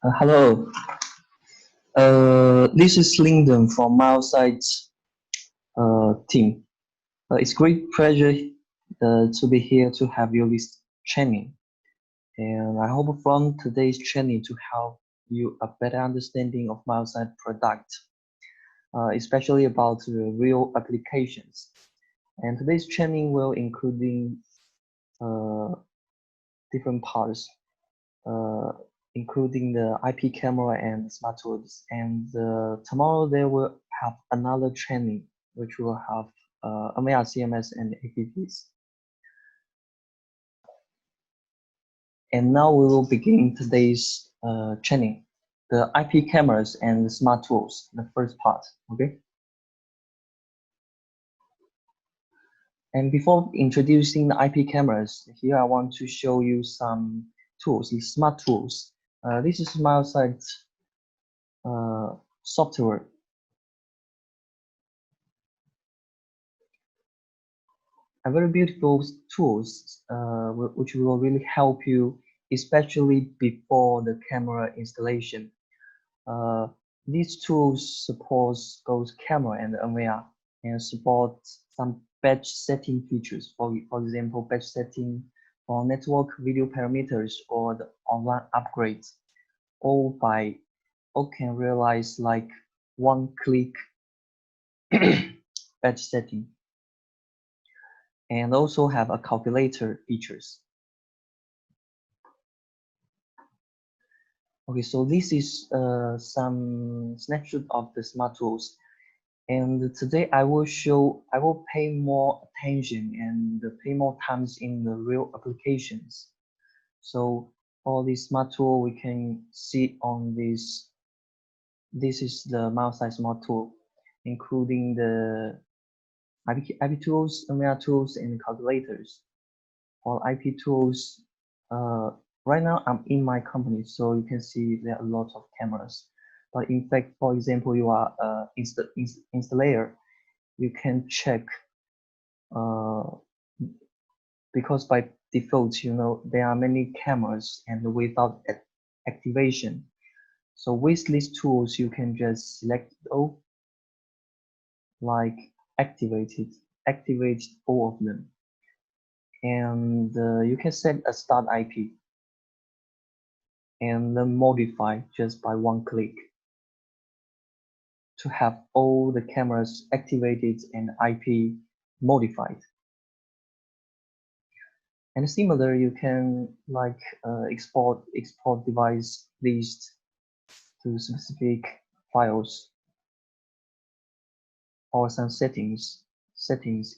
Hello, this is Lyndon from Milesights team. It's great pleasure to be here to have you this training, and I hope from today's training to help you a better understanding of Milesight product, especially about the real applications. And today's training will including uh, different parts. Uh, Including the IP camera and smart tools. And tomorrow they will have another training, which will have MAR, CMS, and APPs. And now we will begin today's training, the IP cameras and the smart tools, the first part, okay? And before introducing the IP cameras, here I want to show you some tools, these smart tools. This is Milesight software. A very beautiful tools which will really help you, especially before the camera installation. These tools support both camera and MVR and support some batch setting features. For example, batch setting for network video parameters or the online upgrades, all can realize like one-click batch setting, and also have a calculator features. Okay, so this is some snapshot of the smart tools, and today I will pay more attention and pay more times in the real applications. So for this smart tool, we can see on this. This is the Milesight smart tool, including the IP tools, MR tools, and calculators. For IP tools, right now I'm in my company, so you can see there are a lot of cameras. But in fact, for example, you are installer, you can check because by default, there are many cameras and without activation. So with these tools, you can just select all, like activate all of them, and you can set a start IP and then modify just by one click to have all the cameras activated and IP modified. And similar, you can like export device list to specific files or some settings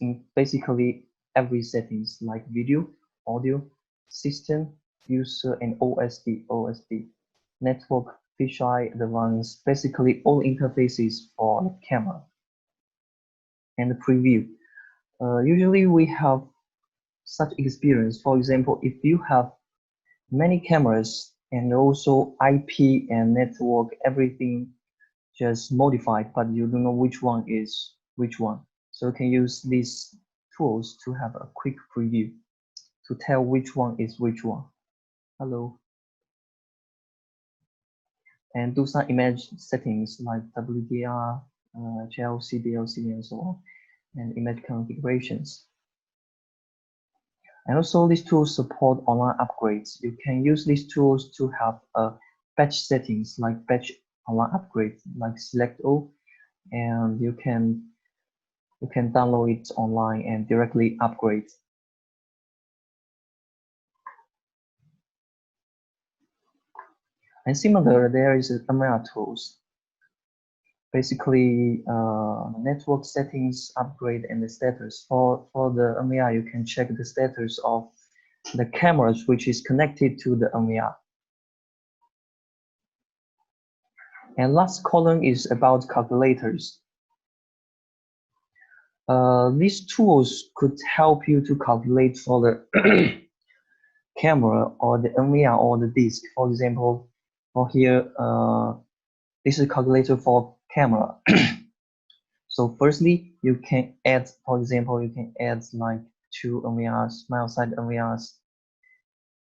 in basically every settings like video, audio, system, user, and OSD, network, fisheye, advanced, basically all interfaces for the camera. And the preview. Usually we have such experience. For example, if you have many cameras and also IP and network, everything just modified, but you don't know which one is which one. So you can use these tools to have a quick preview to tell which one is which one. Hello. And do some image settings like WDR, JLC, DLC, and so on, and image configurations. And also these tools support online upgrades. You can use these tools to have batch settings like batch online upgrade, like select all, and you can download it online and directly upgrade. And similar, there is a Kamera tools. Basically, network settings upgrade and the status. For the NVR, you can check the status of the cameras which is connected to the NVR. And last column is about calculators. These tools could help you to calculate for the camera or the NVR or the disk. For example, for here, this is a calculator for camera. So firstly, you can add, for example, you can add like 2 NVRs, Milesight NVRs,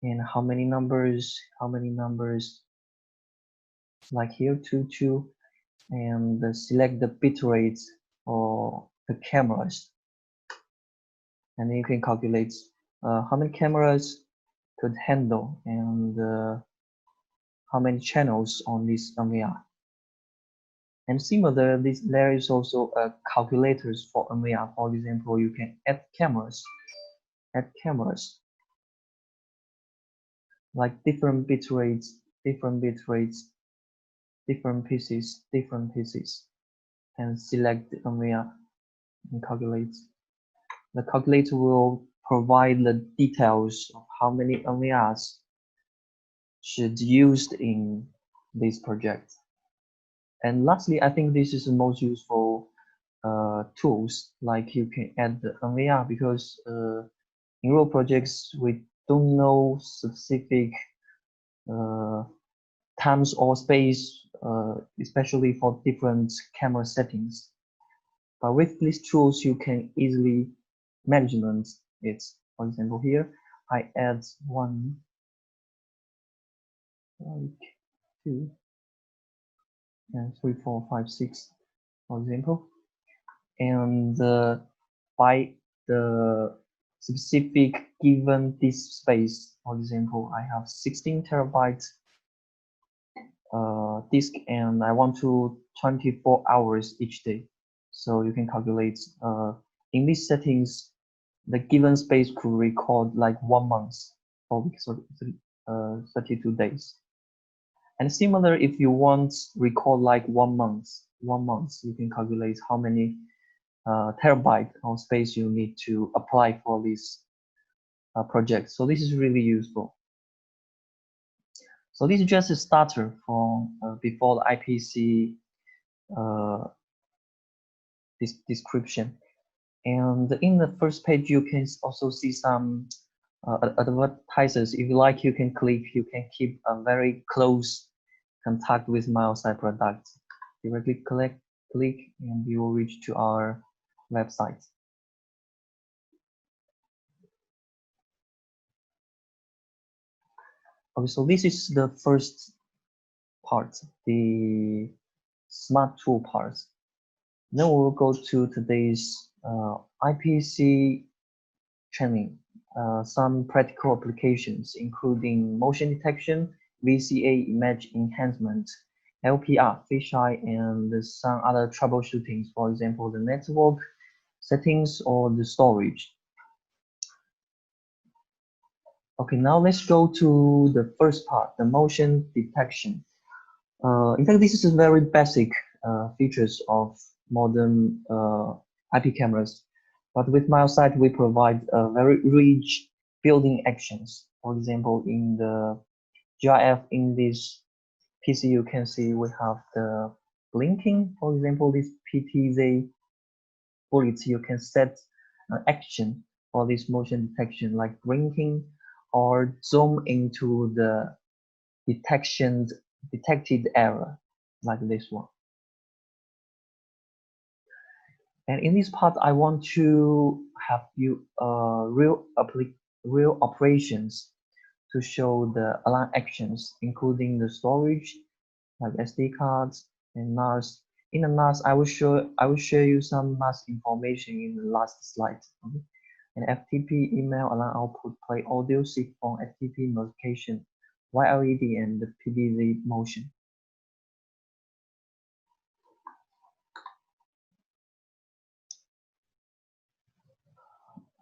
and how many numbers, like here 22, and select the bit rate for the cameras, and then you can calculate how many cameras could handle and how many channels on this NVR. And similar, there is also a calculators for NVR. For example, you can add cameras, like different bit rates, different pieces, and select the NVR and calculate. The calculator will provide the details of how many NVRs should used in this project. And lastly, I think this is the most useful tools, like you can add the NVR, because in real projects we don't know specific times or space, especially for different camera settings. But with these tools, you can easily management it. For example, here I add 1, 2, and 3, 4, 5, 6, for example, and by the specific given disk space, for example, I have 16 terabytes disk, and I want to 24 hours each day. So you can calculate in these settings, the given space could record like 1 month, or 32 days. And similar, if you want record like 1 month, you can calculate how many terabyte of space you need to apply for this project. So this is really useful. So this is just a starter for before the IPC this description. And in the first page, you can also see some advertisers. If you like, you can click. You can keep a very close contact with Milesight product. Directly click, and you will reach to our website. Okay, so this is the first part, the smart tool part. Then we'll go to today's IPC training. Some practical applications, including motion detection, VCA image enhancement, LPR, fisheye, and some other troubleshootings, for example, the network settings or the storage. Okay, now let's go to the first part, the motion detection. In fact, this is a very basic features of modern IP cameras. But with Milesight, we provide very rich building actions. For example, in the GIF in this PC, you can see we have the blinking. For example, this PTZ bullets, you can set an action for this motion detection, like blinking or zoom into the detected error, like this one. And in this part, I want to have you real operations to show the alarm actions, including the storage, like SD cards and NAS. In the NAS, I will share you some NAS information in the last slide. Okay? And FTP, email, alarm output, play audio, SIG phone, FTP notification, YLED, and the PDZ motion.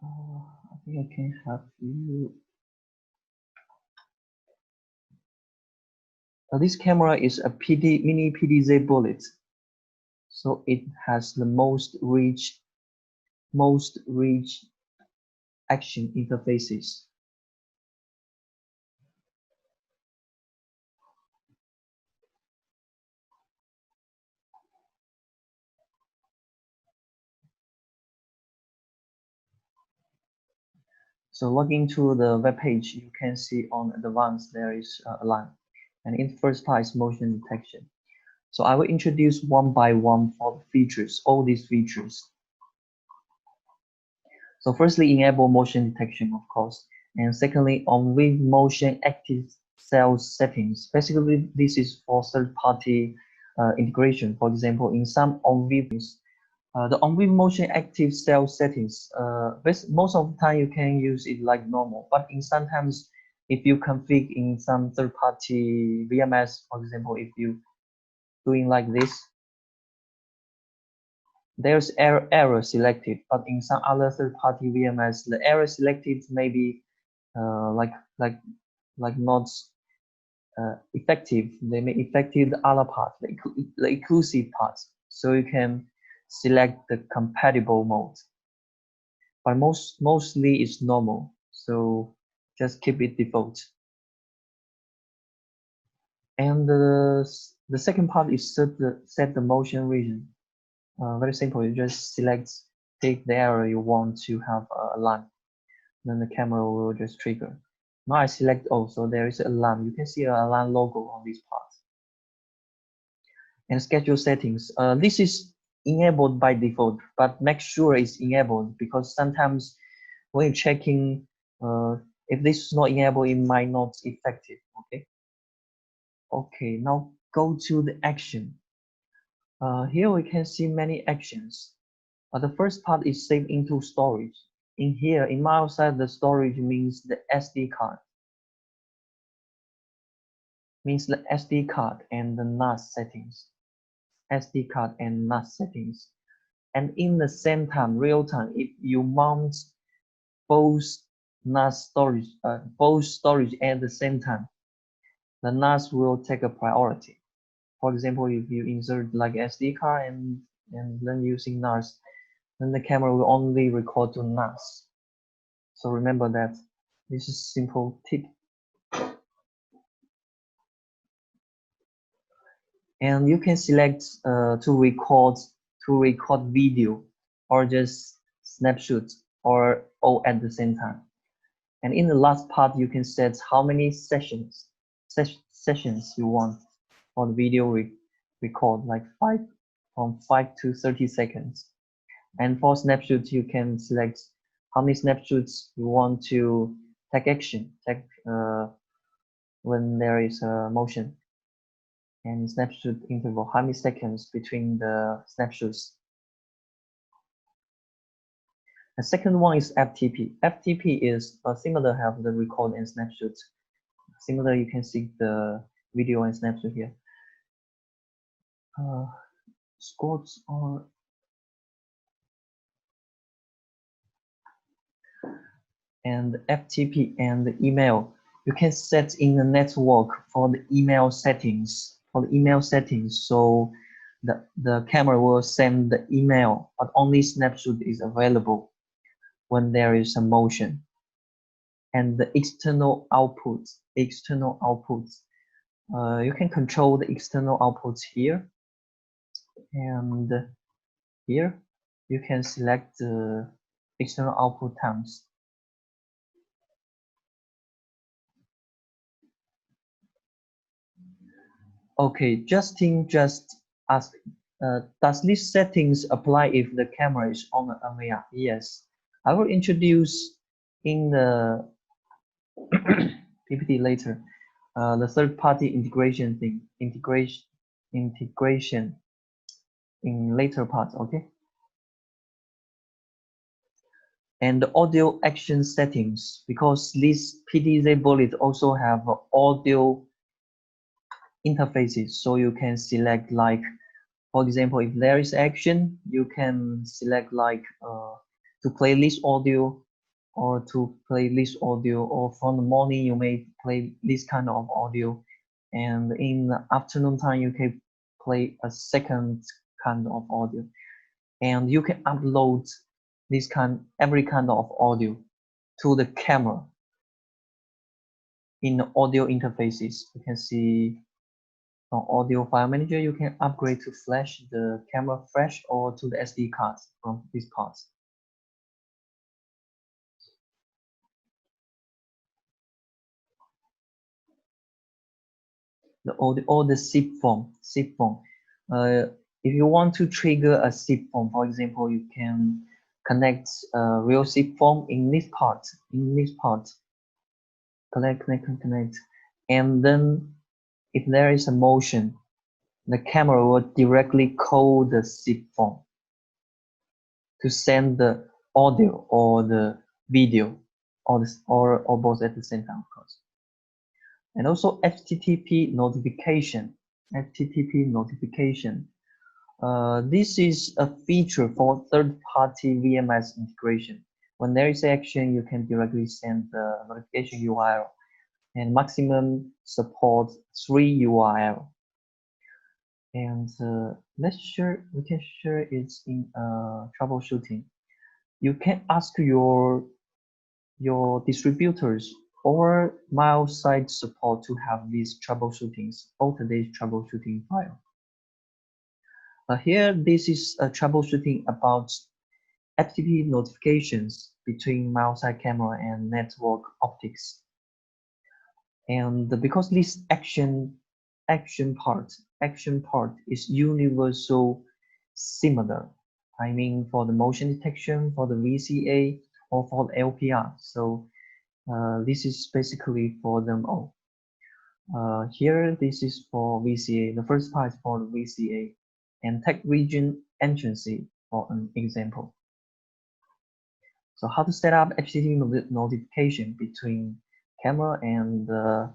I think I can have you. This camera is a mini PDZ bullet, so it has the most rich action interfaces. So log into the web page, you can see on advanced there is a line, and in first part is motion detection. So I will introduce one by one for the features, all these features. So firstly, enable motion detection, of course, and secondly, on with motion sales settings. Basically, this is for third-party integration. For example, in some on-view the on-view motion active cell settings, most of the time you can use it like normal, but in sometimes if you config in some third-party VMS, for example, if you doing like this, there's error selected, but in some other third-party VMS, the error selected may be like not effective. They may effective the other part, the exclusive parts. So you can select the compatible mode, but mostly it's normal. So just keep it default. And the second part is set the motion region. Very simple. You just pick the area you want to have a line. Then the camera will just trigger. Now I select also there is a line. You can see a line logo on this part. And schedule settings. This is enabled by default, but make sure it's enabled because sometimes when you're checking, if this is not enabled, it might not effective. Okay. Okay. Now go to the action. Here we can see many actions. The first part is saved into storage. In here, in Milesight, the storage means the SD card. Means the SD card and the NAS settings. SD card and NAS settings. And in the same time, real time, if you mount both NAS storage, both storage at the same time, the NAS will take a priority. For example, if you insert like SD card and then using NAS, then the camera will only record to NAS. So remember that this is simple tip. And you can select to record video or just snapshot or all at the same time. And in the last part, you can set how many sessions you want for the video record, like from 5 to 30 seconds. And for snapshots, you can select how many snapshots you want to take action, when there is a motion. And snapshot interval, how many seconds between the snapshots. The second one is FTP. FTP is similar, have the record and snapshot. Similar, you can see the video and snapshot here. Squads are and FTP and the email. You can set in the network for the email settings. So the camera will send the email, but only snapshot is available when there is a motion. And the external outputs, you can control the external outputs here. And here you can select the external output times. Okay, Justin just asked, does these settings apply if the camera is on the MAR? Yes, I will introduce in the PPT later, the third-party integration thing, integration in later parts, okay? And the audio action settings, because this PDZ bullet also have audio interfaces, so you can select like, for example, if there is action, you can select like to play this audio or to play this audio, or from the morning you may play this kind of audio, and in the afternoon time you can play a second kind of audio, and you can upload every kind of audio to the camera in the audio interfaces. You can see from audio file manager, you can upgrade to flash the camera flash or to the SD cards from these parts. The zip form. If you want to trigger a zip form, for example, you can connect a real zip form in this part. Connect. And then if there is a motion, the camera will directly call the zip phone to send the audio or the video or both at the same time, of course. And also HTTP notification. HTTP notification. This is a feature for third-party VMS integration. When there is action, you can directly send the notification URL, and maximum support 3 URL. And we can share it in troubleshooting. You can ask your distributors or Milesight support to have these troubleshootings, all today's troubleshooting file. Here, this is a troubleshooting about FTP notifications between Milesight camera and network optics. And because this action part is universal similar, I mean for the motion detection, for the VCA, or for the LPR. So this is basically for them all. Here, this is for VCA. The first part is for the VCA, and tech region entrance for an example. So how to set up HTTP notification between camera and the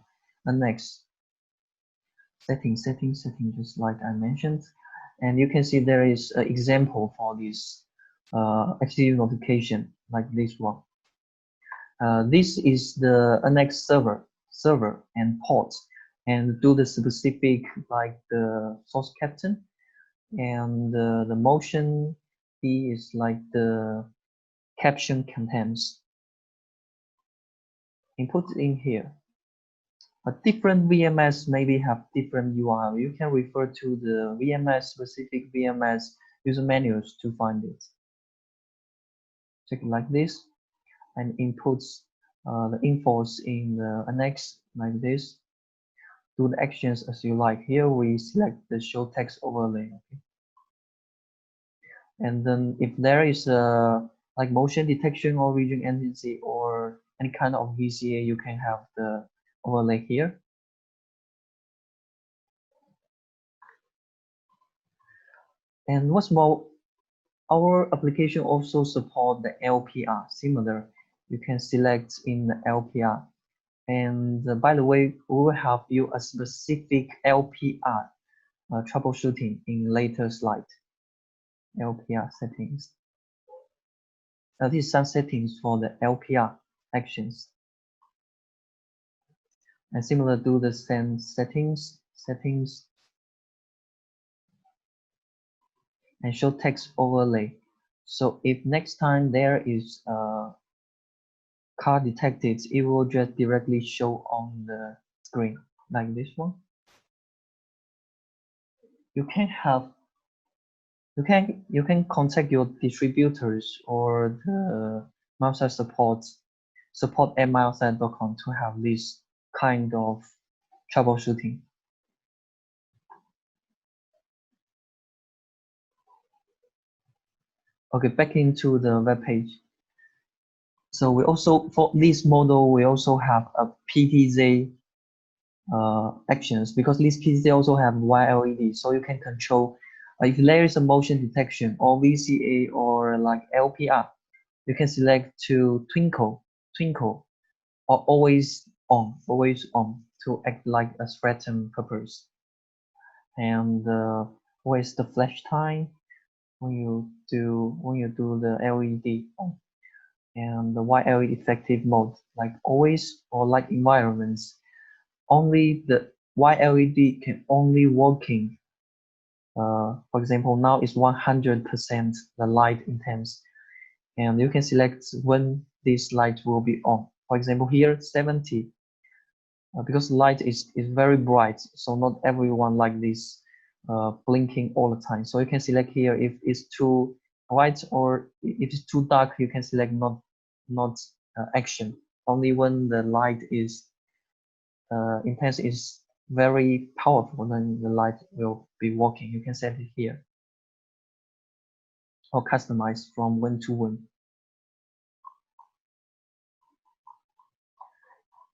next setting, just like I mentioned. And you can see there is an example for this HTTP notification like this one. This is the NX server and port, and do the specific like the source captain, and the motion key is like the caption contents. Input in here. A different VMS maybe have different URL. You can refer to the specific VMS user manuals to find it. Check it like this, and inputs the infos in the annex like this. Do the actions as you like. Here we select the show text overlay. Okay. And then if there is a like motion detection or region entity or any kind of VCA, you can have the overlay here. And what's more, our application also support the LPR. Similar, you can select in the LPR. And by the way, we will have you a specific LPR troubleshooting in later slide. LPR settings. These are some settings for the LPR actions. And similar, do the same settings, and show text overlay. So if next time there is a car detected, it will just directly show on the screen like this one. You can contact your distributors or the Milesight support at milesight.com to have this kind of troubleshooting. Okay, back into the web page. So we also, for this model, we also have a PTZ actions, because this PTZ also have YLED, so you can control if there is a motion detection or VCA or like LPR, you can select to twinkle or always on to act like a threaten purpose. And where's the flash time when you do the LED on, and the YLE effective mode like always or like environments. Only the YLED can only working. For example, now it's 100% the light intense, and you can select when this light will be on. For example, here 70, because light is very bright, so not everyone like this blinking all the time. So you can select here if it's too bright, or if it's too dark, you can select not action. Only when the light is intense is very powerful, then the light will be working. You can set it here or customize from when to when.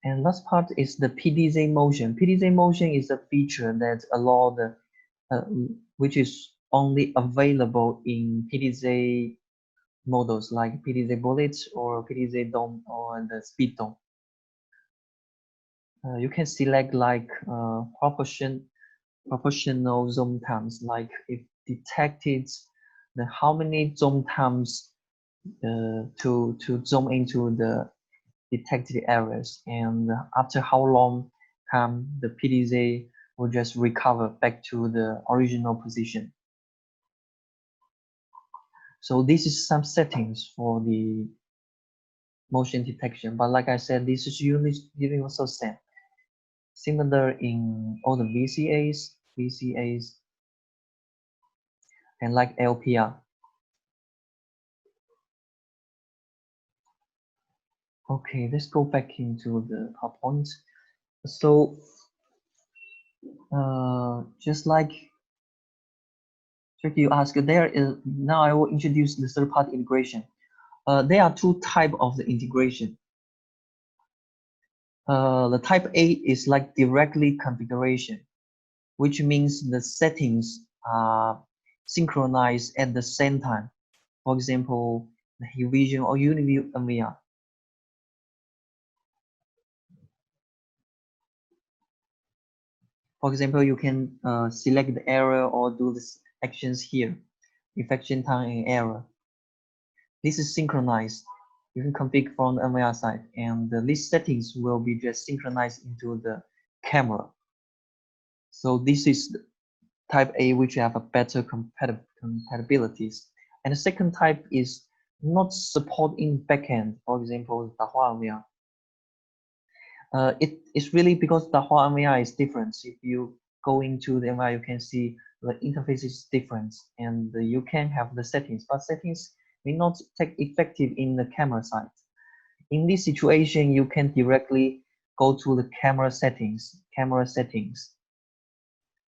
And last part is the PDZ motion. PDZ motion is a feature that allow the which is only available in PDZ models like PDZ bullets or PDZ dome or the speed dome. You can select like proportional zoom times, like if detected how many zoom times to zoom into the detected areas, and after how long time the PDZ will just recover back to the original position. So this is some settings for the motion detection, but like I said, this is universal set, similar in all the VCAs, and like LPR. Okay, let's go back into the PowerPoint. So just like you asked, now I will introduce the third-party integration. There are two types of the integration. The type A is like directly configuration, which means the settings are synchronized at the same time. For example, the Vision or UniView NVR. For example, you can select the error or do the actions here, infection time and error. This is synchronized. You can configure from the NVR side, and the list settings will be just synchronized into the camera. So this is type A, which have a better compatibilities. And the second type is not supporting backend. For example, Dahua NVR. It's really because Dahua NVR is different. If you go into the NVR, you can see the interface is different, and you can have the settings, but settings may not take effective in the camera side. In this situation, you can directly go to the camera settings,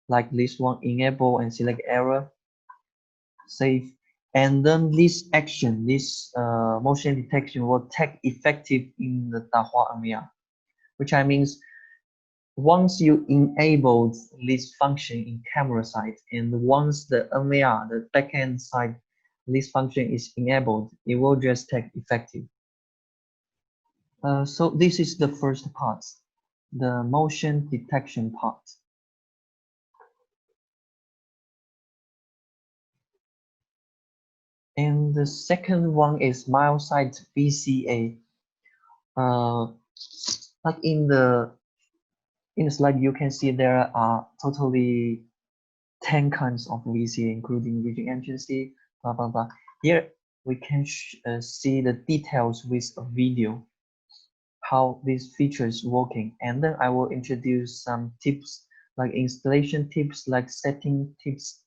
like this one, enable and select error, save, and then this action, this motion detection will take effective in the Dahua NVR, which means once you enable this function in camera side, and once the NVR, the backend side, this function is enabled, it will just take effective. So this is the first part, the motion detection part. And the second one is Milesight VCA. Like in the slide, you can see there are totally 10 kinds of VCA, including vision agency, blah, blah, blah. Here we can see the details with a video, how these features working. And then I will introduce some tips, like installation tips, like setting tips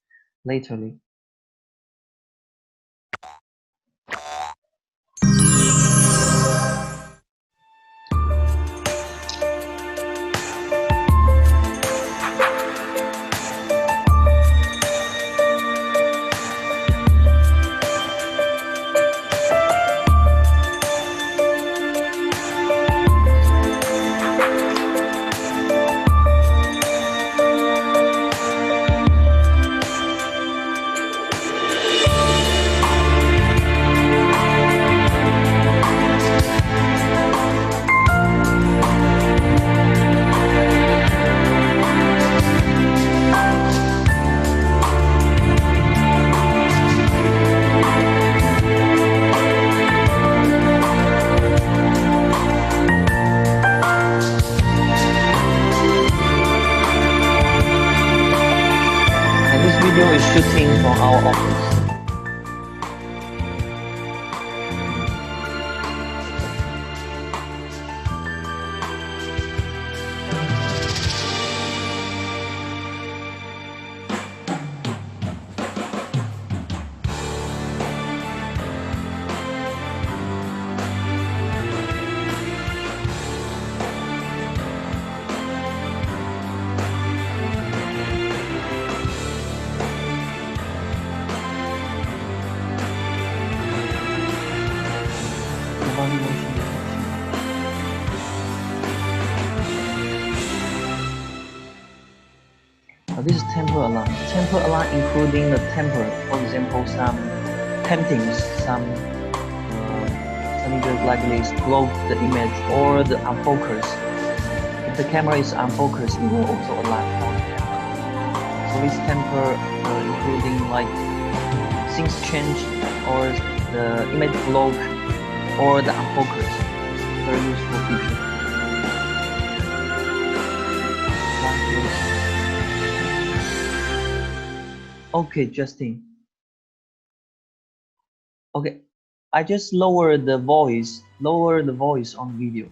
laterly. Is shooting from our office. This is temper alarm. Temper alarm including the temper, for example, some temptings, some images like this block the image or the unfocus. If the camera is unfocused, it will also alarm on the temper. So this temper including like things change or the image block or the unfocus. Very useful feature. Okay, Justin. Okay, I just lower the voice on video.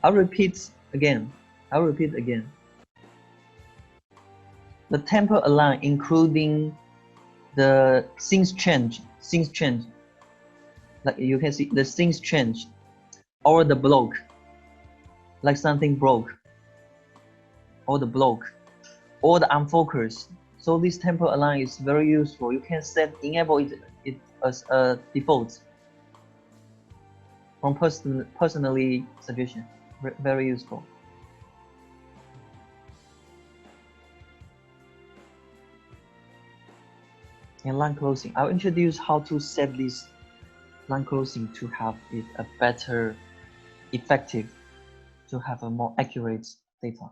I'll repeat again. The temper alarm including the things change. Like you can see the things change or the block, like something broke or the block or the unfocus. So this temper alarm is very useful. You can enable it as a default from personally suggestion. Very useful. And line closing. I'll introduce how to set this line closing to have it a better effective, to have a more accurate data.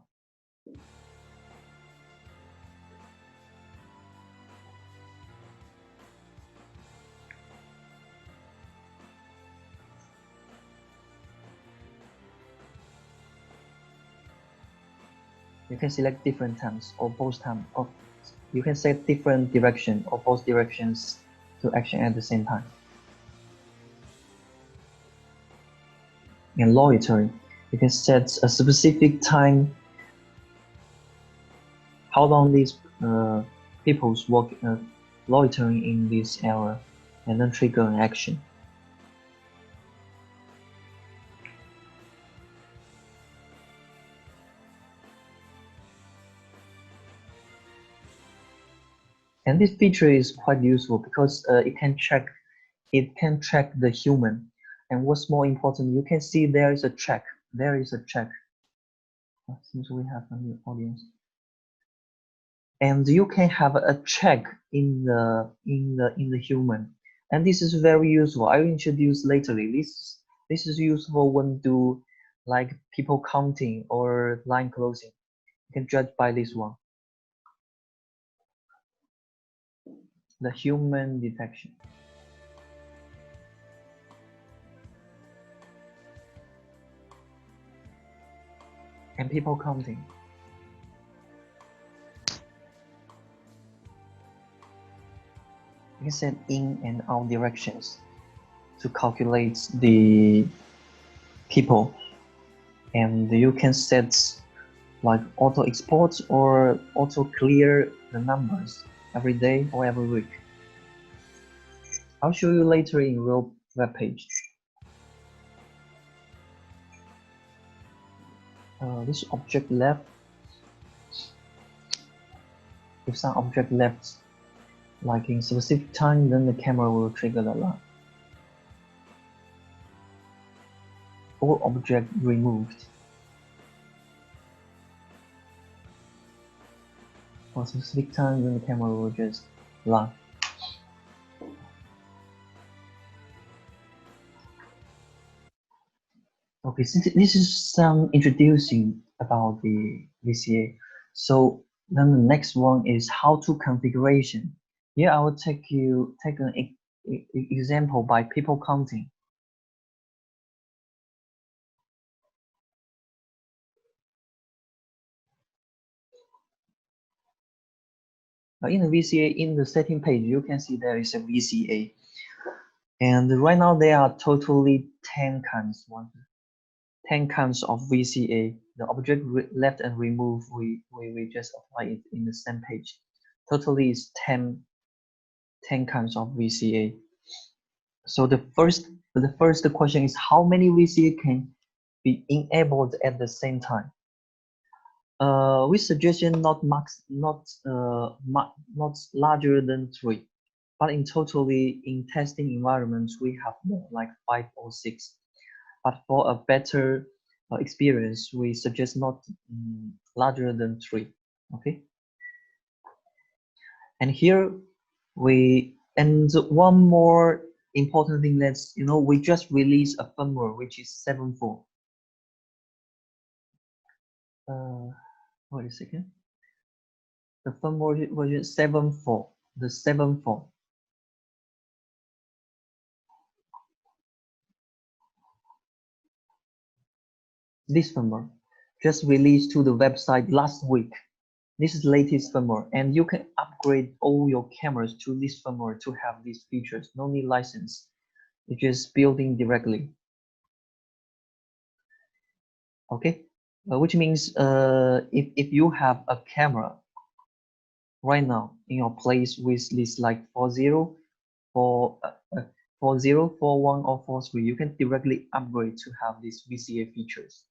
You can select different times or both times, or you can set different direction or both directions to action at the same time. And loitering, you can set a specific time, how long these people's loitering in this area, and then trigger an action. And this feature is quite useful because it can track the human. And what's more important, you can see there is a check. Since we have a new audience, and you can have a check in the human, and this is very useful. I will introduce later. This is useful when do like people counting or line closing. You can judge by this one. The human detection. And people counting. You can set in and out directions to calculate the people, and you can set like auto export or auto clear the numbers every day or every week. I'll show you later in real web page. This object left. If some object left like in specific time, then the camera will trigger the alarm. All object removed. For specific time, then the camera will just alarm. Okay, since this is some introducing about the VCA, so then the next one is how to configuration. Here I will take an example by people counting. In the VCA, in the setting page, you can see there is a VCA, and right now there are totally 10 kinds. 10 kinds of VCA. The object left and remove, we just apply it in the same page. Totally is 10 kinds of VCA. So the first question is how many VCA can be enabled at the same time? We suggest not larger than 3, but in totally in testing environments we have more like 5 or 6. But for a better experience, we suggest not larger than 3. Okay. And here and one more important thing, that's we just released a firmware which is 7.4. Wait a second. The firmware version 7.4. The 7.4. This firmware just released to the website last week. This is latest firmware, and you can upgrade all your cameras to this firmware to have these features. No need license. You just building directly. Okay, which means if you have a camera right now in your place with this like 40, 40, 41, or 43, you can directly upgrade to have these VCA features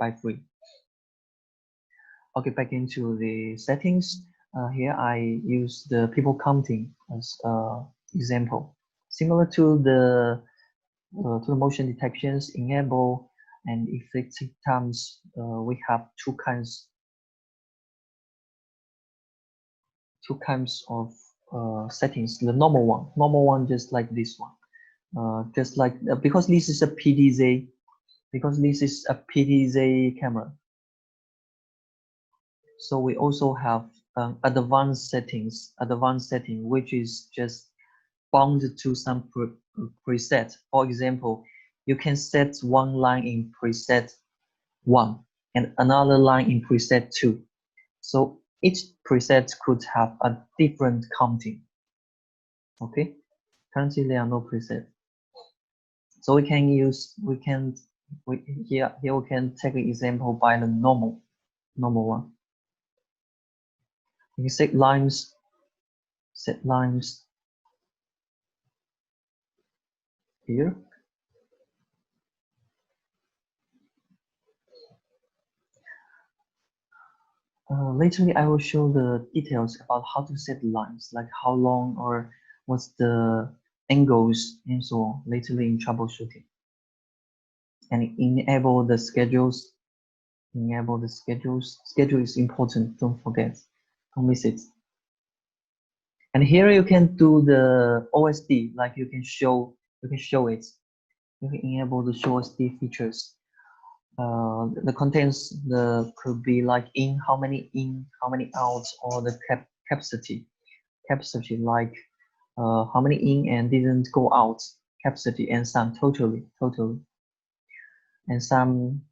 by free. Okay, back into the settings. Here I use the people counting as example. Similar to the motion detections, enable and effective times. We have two kinds of settings. The normal one, just like this one. Just like because this is a PDZ, camera. So we also have advanced setting, which is just bound to some preset. For example, you can set one line in preset 1 and another line in preset 2. So each preset could have a different counting. Okay, currently there are no presets. So here we can take an example by the normal one. You can set lines here. Later I will show the details about how to set lines, like how long or what's the angles and so on, later in troubleshooting. And enable the schedules. Schedule is important, don't forget, don't miss it. And here you can do the OSD, like you can show it. You can enable the show OSD features. The contents could be like how many out, or the capacity, like how many in and didn't go out, capacity, and some totally, and some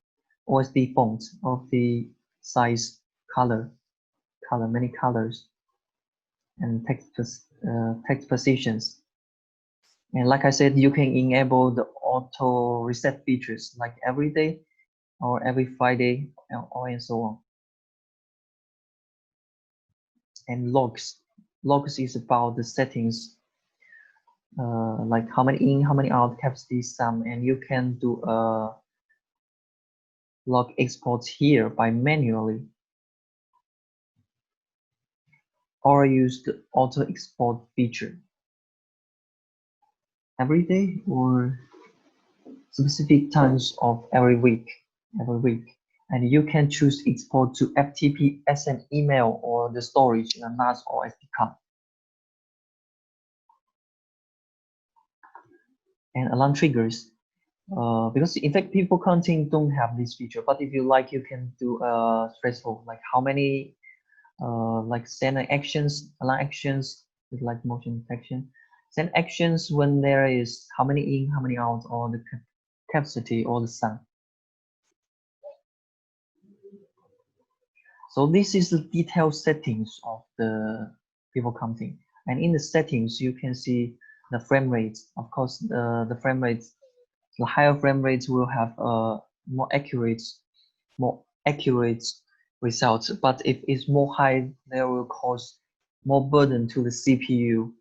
OSD font of the size, color, many colors, and text positions. And like I said, you can enable the auto reset features like every day or every Friday, or and so on. And logs is about the settings, like how many in, how many out, capacity, sum, and you can do log exports here by manually, or use the auto export feature every day or specific times of every week. And you can choose export to FTP, SM, email, or the storage in a NAS or SD card. And alarm triggers, because in fact people counting don't have this feature, but if you like, you can do stressful, like how many like send actions, alarm actions with like motion detection, send actions when there is how many in, how many out, or the capacity or the sum. So this is the detailed settings of the people counting. And in the settings, you can see the frame rates. Of course, the frame rates, the higher frame rates will have more accurate results. But if it's more high, they will cause more burden to the CPU.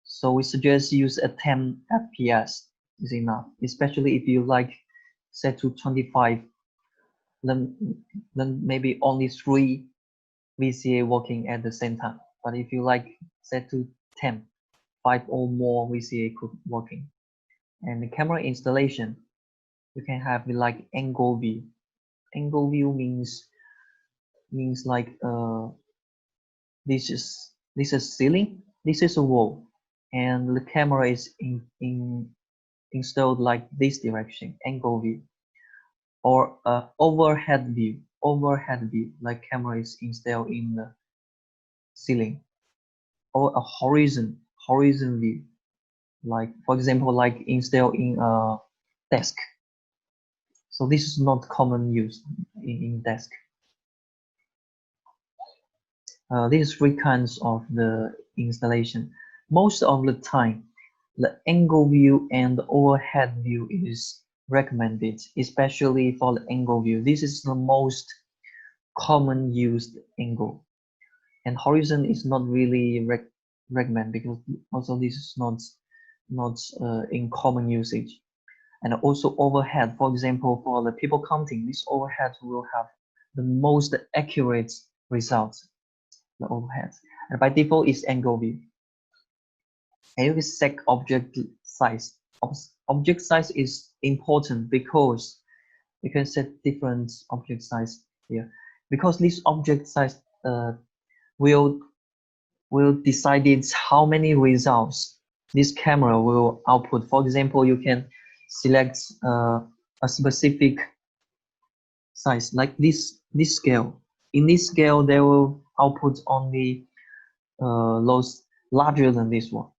So we suggest use a 10 FPS is enough, especially if you like set to 25. Then maybe only 3 VCA working at the same time. But if you like set to 10, 5 or more VCA could working. And the camera installation, you can have like angle view. Angle view means like this is This is ceiling, this is a wall, and the camera is installed like this direction, angle view, or overhead view. Overhead view, like camera is installed in the ceiling, or a horizon view, like for example, like installed in a desk. So this is not common use in desk. These three kinds of the installation. Most of the time, the angle view and the overhead view is recommended, especially for the angle view. This is the most common used angle. And horizon is not really recommended because also this is not in common usage. And also overhead, for example, for the people counting, this overhead will have the most accurate results. The overhead, and by default is angle view. And you can set object size. Object size is important because you can set different object size here. Because this object size will decide how many results this camera will output. For example, you can select a specific size like this scale. In this scale, they will output only those larger than this one.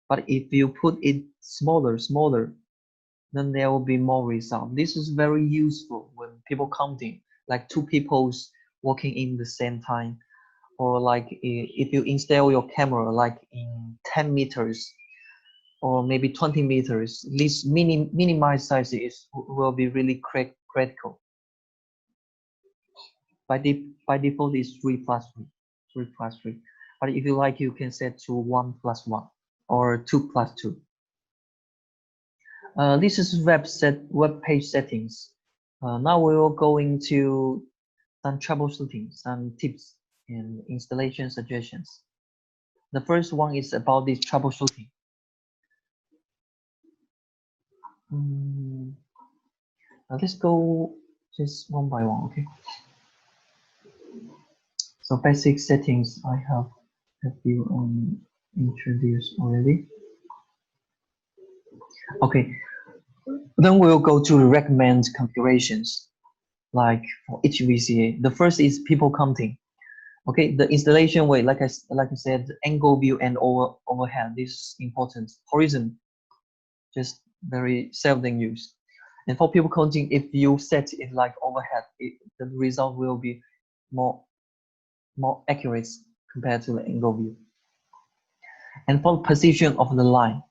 But if you put it smaller, then there will be more result. This is very useful when people counting, like two people's working in the same time, or like if you install your camera like in 10 meters or maybe 20 meters, this minimized size will be really critical. By default is 3 plus 3. But if you like, you can set to 1 plus 1 or 2 plus 2. This is web page settings. Now we will go into some troubleshooting, some tips and installation suggestions. The first one is about this troubleshooting. Let's go just one by one, okay? So basic settings I have you introduced already. Okay, then we'll go to recommend configurations, like for each VCA. The first is people counting. Okay, the installation way, like I said, angle view and overhead. This is important. Horizon, just very seldom used. And for people counting, if you set it like overhead, the result will be more accurate compared to the angle view. And for position of the line,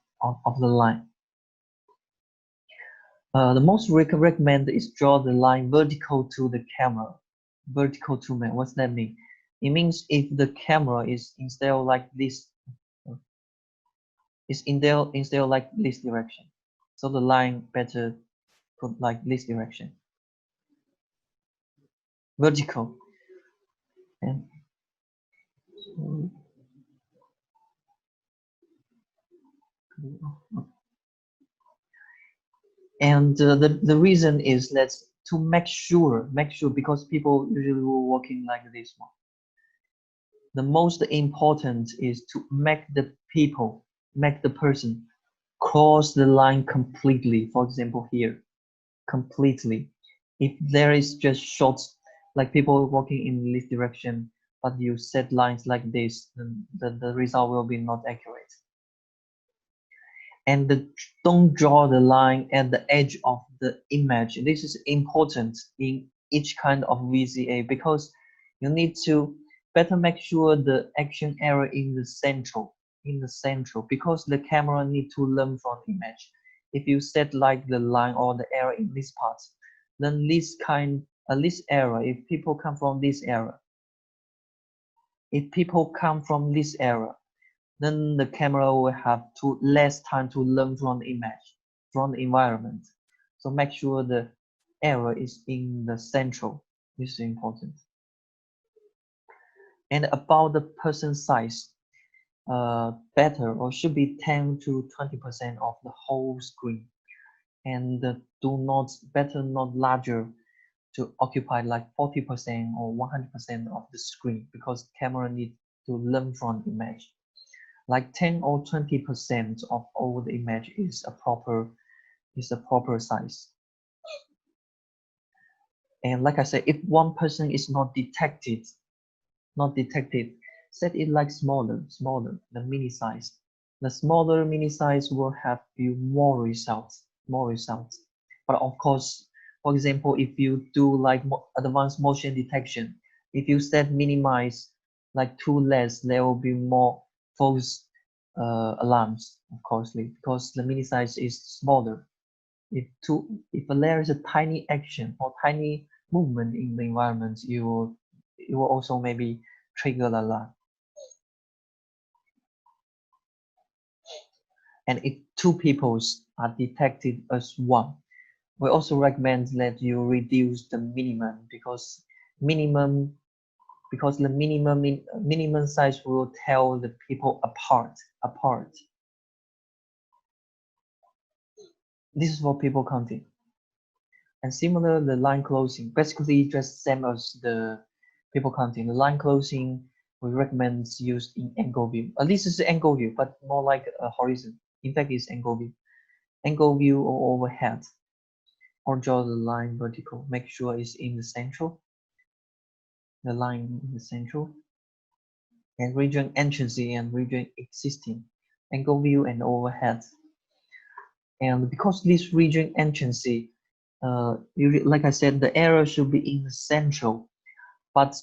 the most recommended is draw the line vertical to the camera. Vertical to me, what's that mean? It means if the camera is installed like this, it's installed like this direction. So the line better put like this direction. Vertical. And the reason is that to make sure because people usually will working like this one. The most important is to make the person cross the line completely. For example, here, completely. If there is just shots like people walking in this direction, but you set lines like this, then the result will be not accurate. And don't draw the line at the edge of the image. This is important in each kind of VCA because you need to better make sure the action area in the central, because the camera need to learn from image. If you set like the line or the area in this part, then this area, if people come from this area, then the camera will have less time to learn from the image, from the environment. So make sure the error is in the central. This is important. And about the person size, better or should be 10 to 20% of the whole screen, and better not larger to occupy like 40% or 100% of the screen, because camera need learn from image. Like 10 or 20% of all the image is a proper size. And like I said, if one person is not detected, set it like smaller, the mini size. The smaller mini size will have you more results. But of course, for example, if you do like advanced motion detection, if you set minimize like too less, there will be more false alarms, of course, because the mini size is smaller. If there is a tiny action or tiny movement in the environment, it will also maybe trigger the alarm. And if two peoples are detected as one, we also recommend that you reduce the minimum because the minimum size will tell the people apart. This is for people counting. And similar, the line closing, basically just same as the people counting. The line closing we recommend used in angle view. This is angle view, but more like a horizon. In fact, it's angle view. Angle view or overhead. Or draw the line vertical. Make sure it's in the central. The line in the central. And region entrance and region existing. Angle view and overhead. And because this region entrance, like I said, the error should be in the central, but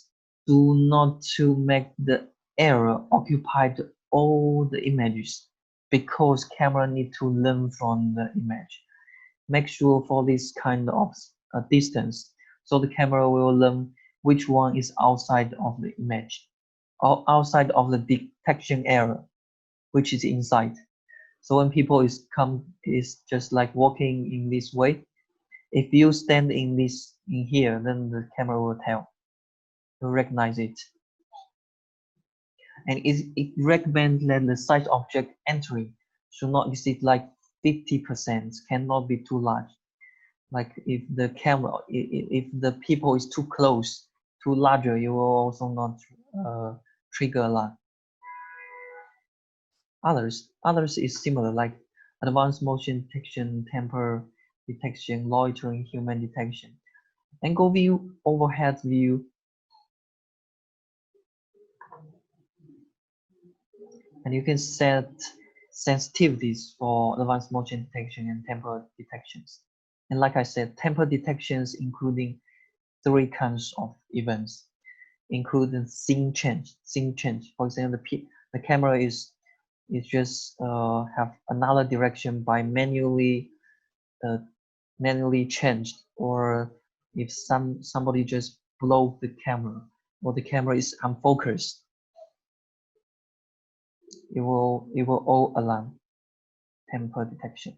do not to make the error occupy all the images because camera need to learn from the image. Make sure for this kind of distance, so the camera will learn which one is outside of the image, or outside of the detection area, which is inside. So when people is just like walking in this way, if you stand in here, then the camera will recognize it. And it recommends that the size object entering should not exceed like 50%, cannot be too large. Like if the camera, if the people is too close, too larger, you will also not trigger alarm. Others is similar, like advanced motion detection, temper detection, loitering, human detection. Angle view, overhead view, and you can set sensitivities for advanced motion detection and temper detections. And like I said, temper detections including 3 kinds of events, including scene change. For example, the camera is just have another direction by manually changed, or if somebody just blow the camera, or the camera is unfocused, it will all alarm temper detection.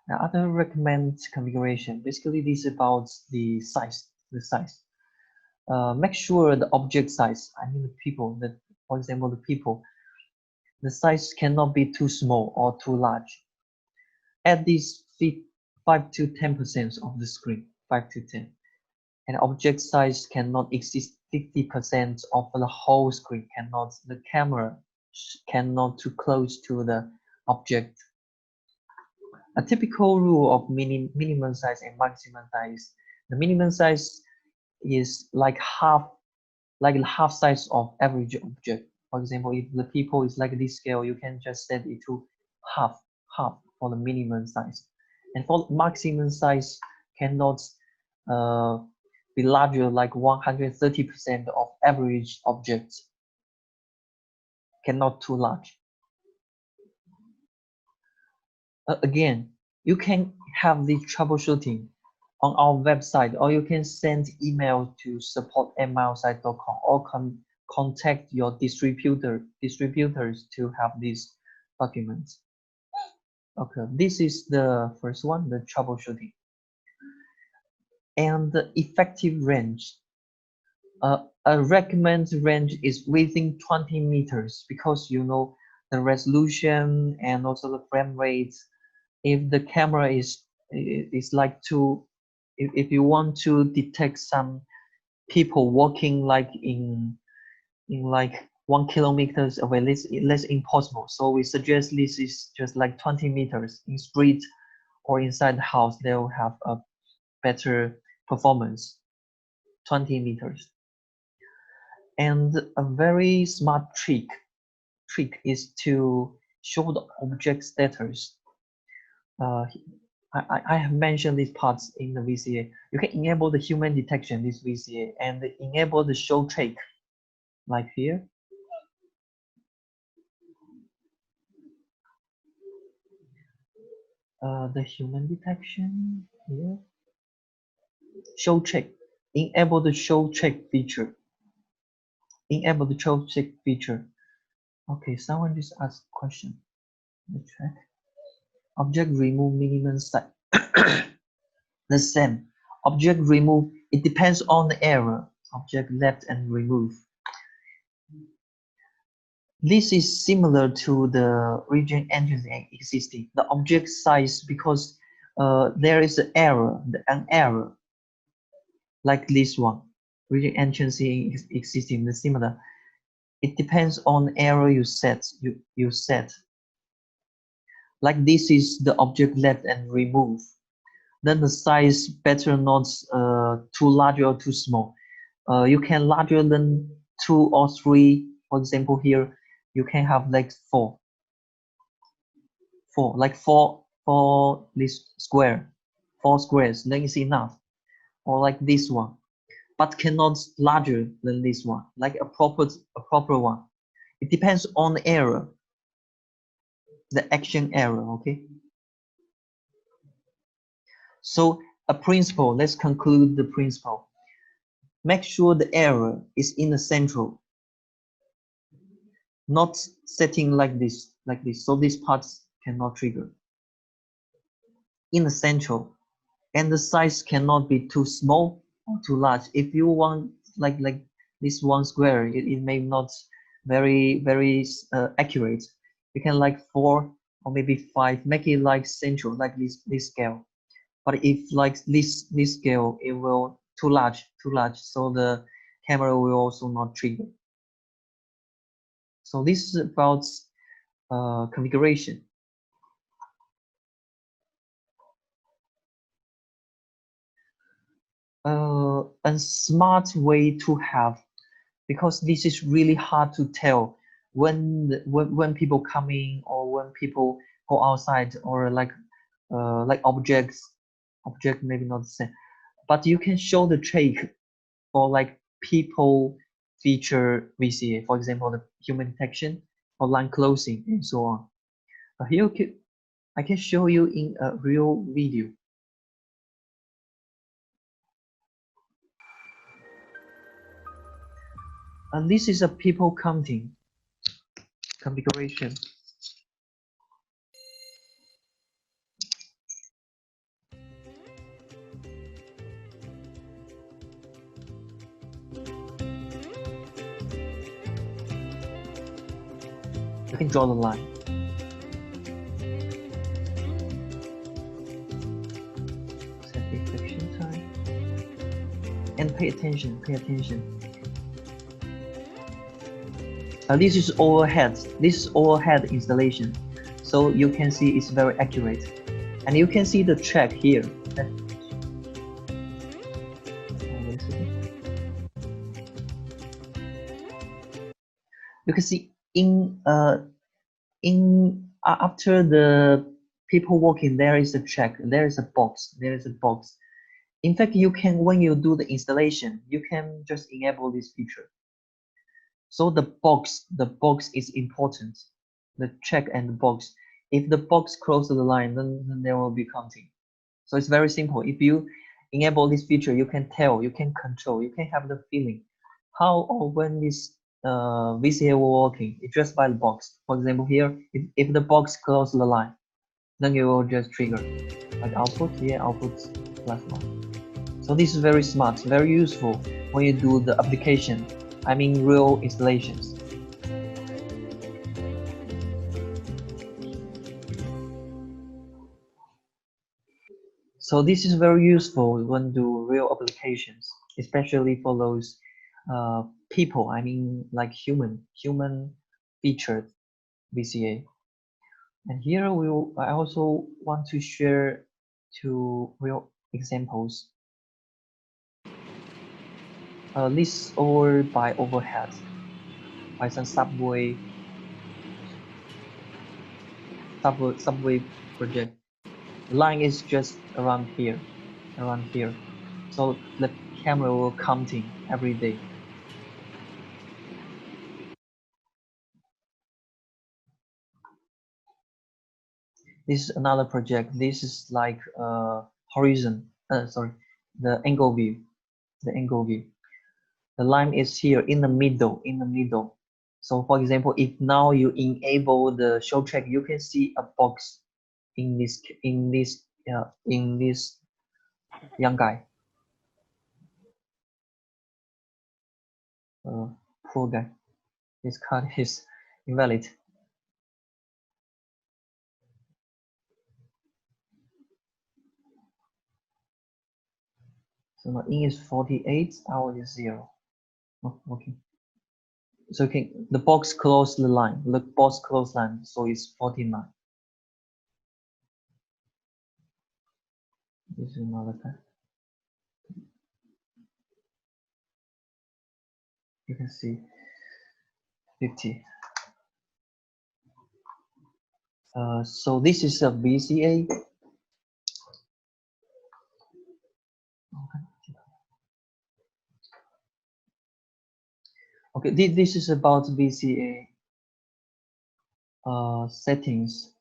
Now, other recommend configuration. Basically, this is about the size. Make sure the object size. I mean, for example, the people. The size cannot be too small or too large. At least 5 to 10% of the screen. 5 to 10. And object size cannot exceed 50% of the whole screen. The camera cannot too close to the object. A typical rule of minimum size and maximum size. The minimum size is like half size of average object. For example, if the people is like this scale, you can just set it to half for the minimum size. And for maximum size cannot be larger like 130% of average objects. Cannot too large. Again, you can have the troubleshooting on our website, or you can send email to support@milesight.com, or contact your distributors to have these documents. Okay, this is the first one, the troubleshooting. And the effective range. A recommended range is within 20 meters because you know the resolution and also the frame rate. If the camera is like if you want to detect some people walking like in in like 1 kilometer away. That's impossible. So we suggest this is just like 20 meters in street or inside the house. They will have a better performance. 20 meters. And a very smart trick is to show the object status. I have mentioned these parts in the VCA. You can enable the human detection, this VCA, and enable the show trick, like here. The human detection here. Show check. Enable the show check feature. Enable the show check feature. Okay, someone just asked a question. Let's check. Object remove minimum size. The same. Object remove, it depends on the error. Object left and remove. This is similar to the region engine existing. The object size, because there is an error, like this one. Region entrance existing, the similar. It depends on error you set. You set. Like this is the object left and remove. Then the size better not too large or too small. You can larger than 2 or 3. For example, here you can have like 4, like 4 this square, 4 squares. Then is enough. Or like this one, but cannot larger than this one, like a proper one. It depends on the error, the action error. Okay. So a principle. Let's conclude the principle. Make sure the error is in the central, not setting like this, so these parts cannot trigger. In the central, and the size cannot be too small or too large. If you want like this 1 square, it may not very accurate. You can like 4 or maybe 5, make it like central, like this scale. But if like this scale, it will too large, so the camera will also not trigger. So this is about configuration. A smart way to have, because this is really hard to tell when people come in or when people go outside, or like object maybe not the same, but you can show the trick for like people feature VCA, for example, the human detection or line closing and so on. Here I can show you in a real video. And this is a people counting configuration. You can draw the line. Set detection time. And pay attention. This is overhead. This is overhead installation. So you can see it's very accurate. And you can see the track here. You can see after the people walking, there is a track, there is a box. In fact, you can, when you do the installation, you can just enable this feature. So the box is important. The check and the box. If the box crosses the line, then there will be counting. So it's very simple. If you enable this feature, you can tell, you can control, you can have the feeling how or when this VCA will working. It's just by the box. For example, here, if the box crosses the line, then you will just trigger like output here, output +1. So this is very smart, very useful when you do the application. I mean real installations. So this is very useful when do real applications, especially for those people, I mean like human featured VCA. And here I also want to share two real examples. This over by overhead by some subway project. The line is just around here. So the camera will counting every day. This is another project. This is like horizon. Sorry, the angle view. The angle view. The line is here in the middle. So for example, if now you enable the show track, you can see a box in this young guy. Poor guy. His card is invalid. So my in is 48, out is 0. Oh, okay. So the box close the line. The box close line, so it's 49. This is another time. You can see 50. So this is a VCA. Okay, this is about VCA settings.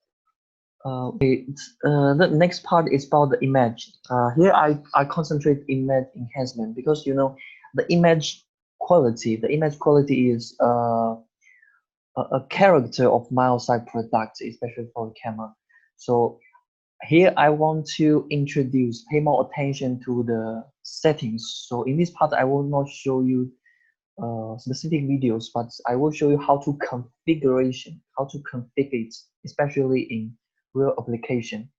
The next part is about the image. Here I concentrate image enhancement because you know the image quality. The image quality is a character of Milesight products, especially for the camera. So here I want to pay more attention to the settings. So in this part, I will not show you specific videos, but I will show you how to configure it, especially in real application.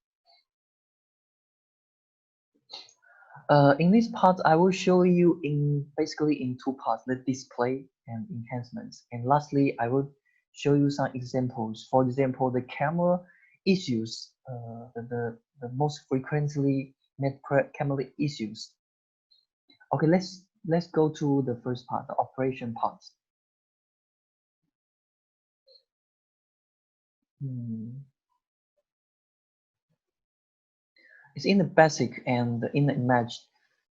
In this part, I will show you basically in two parts, the display and enhancements. And lastly, I will show you some examples. For example, the camera issues, the most frequently met camera issues. Okay, let's go to the first part, the operation part. It's in the basic and in the image.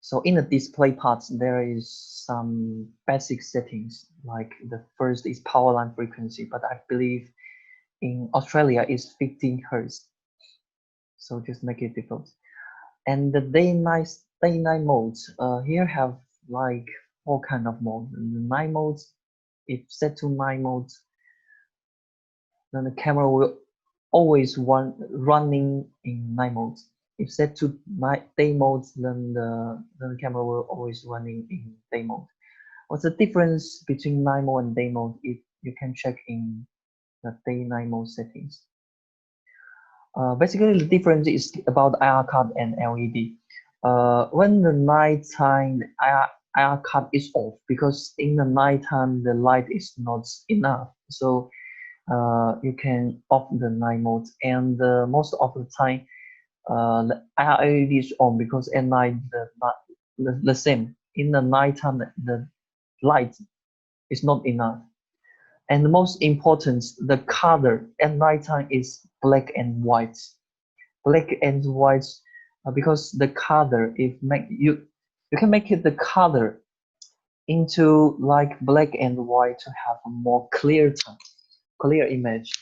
So in the display parts, there is some basic settings. Like the first is power line frequency, but I believe in Australia is 15 Hertz. So just make it default. And the day-night modes, here have like all kind of modes. The night modes, if set to night modes, then the camera will always running in night modes. If set to day modes, then the camera will always running in day mode. What's the difference between night mode and day mode? If you can check in the day-night mode settings. Basically, the difference is about IR cut and LED. When the nighttime, IR cut is off because in the nighttime the light is not enough. So you can off the night mode, and most of the time the IR LED is on because at night the same. In the nighttime the light is not enough. And the most important, the color at nighttime is black and white. Black and white, because the color, if you can make it the color into like black and white to have a more clear image.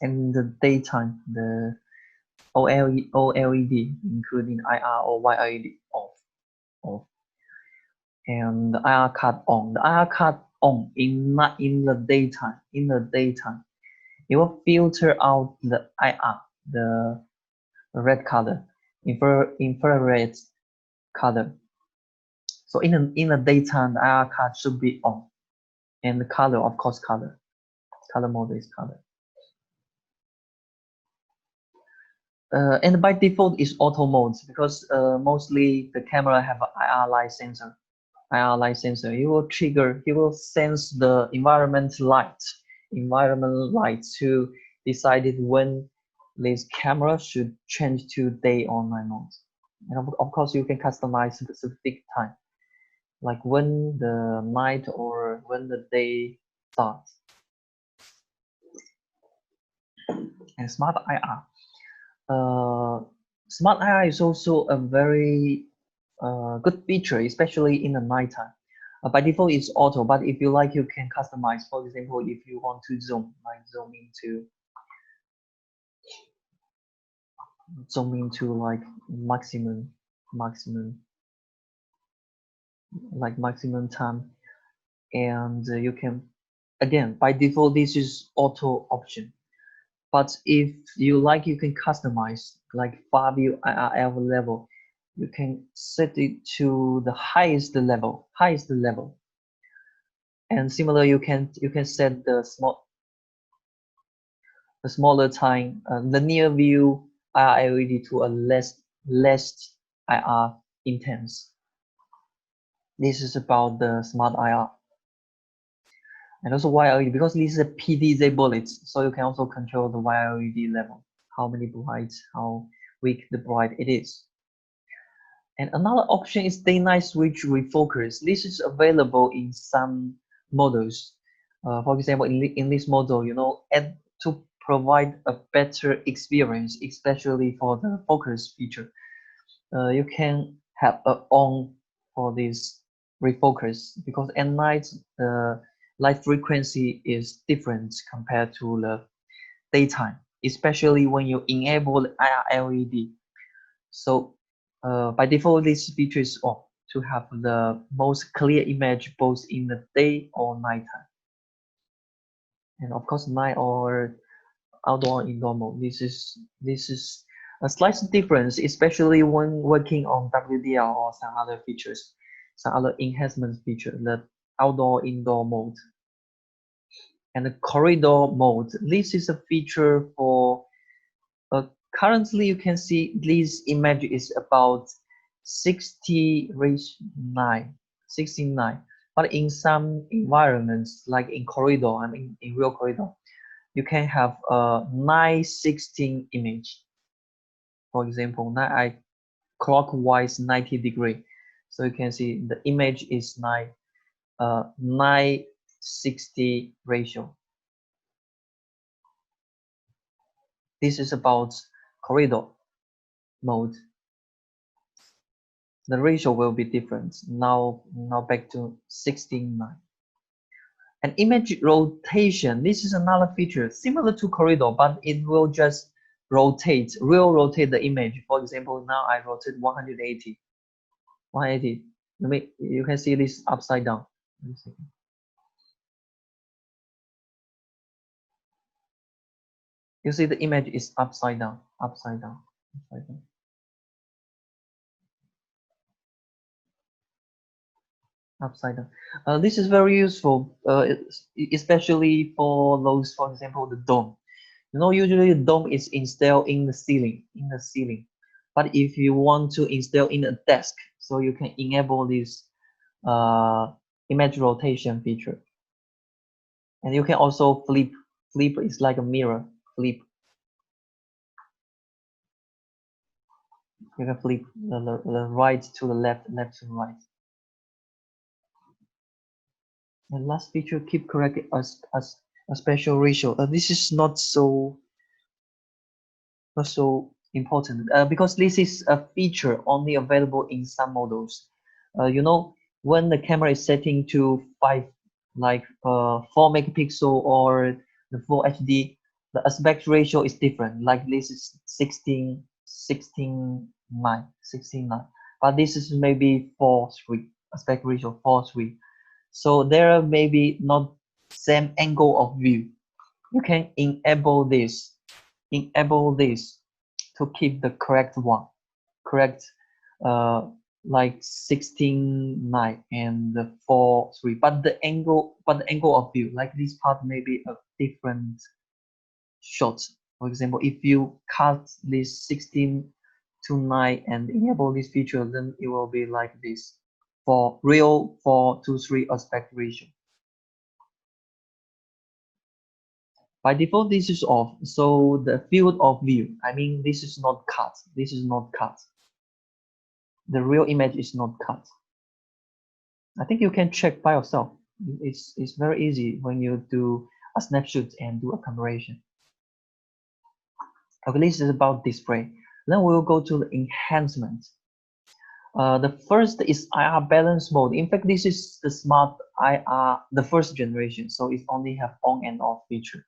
And the daytime, the OLED, including IR or YLED off. And the IR cut on. The IR cut on in the daytime. It will filter out the IR, the red color, infrared color. So in the daytime, the IR cut should be on, and the color, of course, color mode is color. And by default is auto mode because mostly the camera have an IR light sensor. IR light sensor. It will trigger, it will sense the environment light to decide when this camera should change to day or night mode. And of course, you can customize the specific time, like when the night or when the day starts. And smart IR. Smart IR is also a very good feature, especially in the nighttime. By default, it's auto, but if you like, you can customize. For example, if you want to zoom into like maximum time, and you can, again, by default, this is auto option. But if you like, you can customize like far view IRL level. You can set it to the highest level. And similar, you can set the smaller time, the near view IR LED to a less IR intense. This is about the smart IR. And also YLED, because this is a PDZ bullets, so you can also control the YLED level, how many bright, how weak the bright it is. And another option is day-night switch refocus. This is available in some models. For example, in this model, to provide a better experience, especially for the focus feature, you can have a on for this refocus, because at night the light frequency is different compared to the daytime, especially when you enable IR LED. So by default, this feature is on to have the most clear image both in the day or nighttime. And of course, night or outdoor indoor mode. This is a slight difference, especially when working on WDR or some other features, some other enhancement feature, the outdoor indoor mode. And the corridor mode. This is a feature for currently you can see this image is about 69, but in some environments like in corridor, I mean in real corridor, you can have a 9:16 image. For example, clockwise 90 degree. So you can see the image is 9:60 ratio. This is about corridor mode. The ratio will be different. Now back to 16:9. And image rotation, this is another feature similar to corridor, but it will just rotate the image. For example, now I rotate 180. You can see this upside down. You see the image is upside down. This is very useful, especially for those, for example, the dome. Usually the dome is installed in the ceiling. But if you want to install in a desk, so you can enable this image rotation feature. And you can also flip. Flip is like a mirror. Flip. You can flip the right to the left, left to the right. And last feature, keep correct as a special ratio. This is not so important because this is a feature only available in some models. When the camera is setting to 4 megapixel or the full HD, the aspect ratio is different. Like this is 16:9, but this is maybe 4:3, aspect ratio 4:3. So there may be not same angle of view. You can enable this to keep the correct one, like 16:9 and the 4:3. But the angle of view, like this part may be a different shot. For example, if you cut this 16:9 and enable this feature, then it will be like this. for real 4:3 aspect ratio. By default, this is off, so the field of view, I mean, this is not cut. This is not cut. The real image is not cut. I think you can check by yourself. It's very easy when you do a snapshot and do a comparison. Okay, this is about display. Then we'll go to the enhancement. The first is IR balance mode. In fact, this is the smart IR, the first generation, so it only have on and off feature.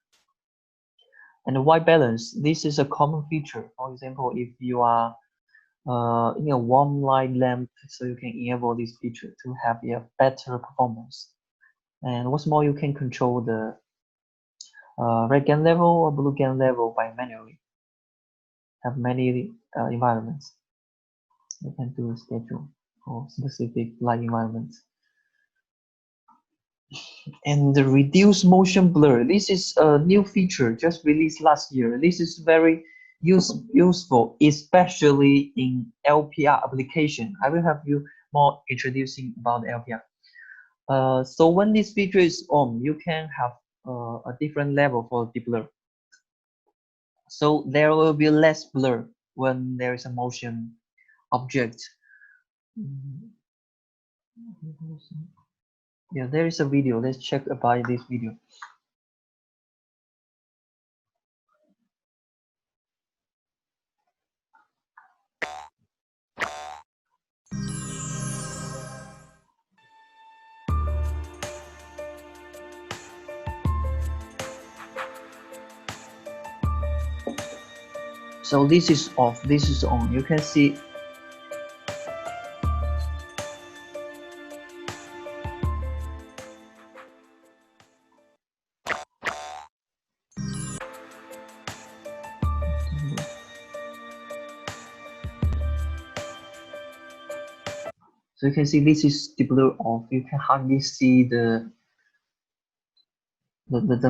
And the white balance, this is a common feature. For example, if you are in a warm light lamp, so you can enable this feature to have a better performance. And what's more, you can control the red gain level or blue gain level by manually. Have many environments. You can do a schedule for specific light environments. And the reduce motion blur. This is a new feature just released last year. This is very useful, especially in LPR application. I will have you more introducing about LPR. So when this feature is on, you can have a different level for the blur. So there will be less blur when there is a motion object. Yeah, there is a video. Let's check about this video. So this is off, this is on. You can see so you can see this is the blur off. You can hardly see the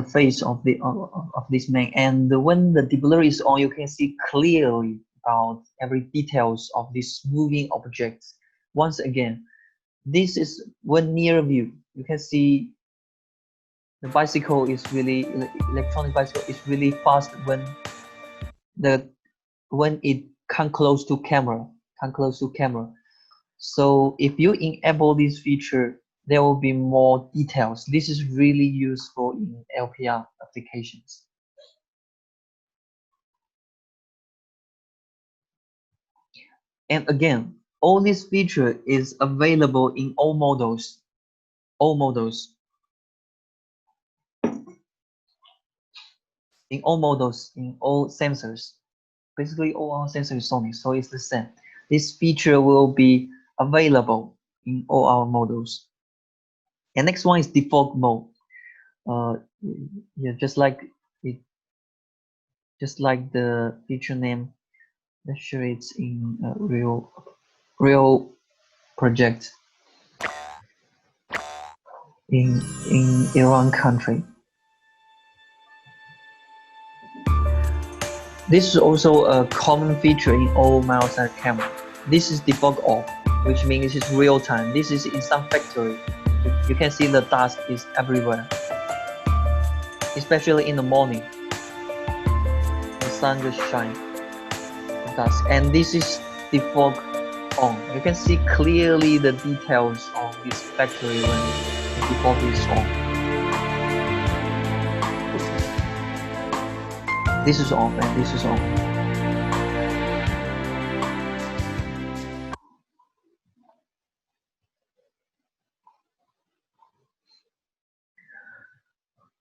face of the of this man, and when the blur is on, you can see clearly about every details of this moving object. Once again, this is when near view. You can see the bicycle is really electronic bicycle is really fast when it come close to camera. So if you enable this feature, there will be more details. This is really useful in LPR applications. And again, all this feature is available in all models. In all sensors. Basically, all our sensors is Sony, so it's the same. This feature will be available in all our models. And next one is default mode. Yeah, just like the feature name. Let's show it in a real project in Iran country. This is also a common feature in all Milesight camera. This is default off, which means it's real time. This is in some factory. You can see the dust is everywhere, especially in the morning. The sun just shines. Dust. And this is default on. You can see clearly the details of this factory when the default is on. This is off and this is on.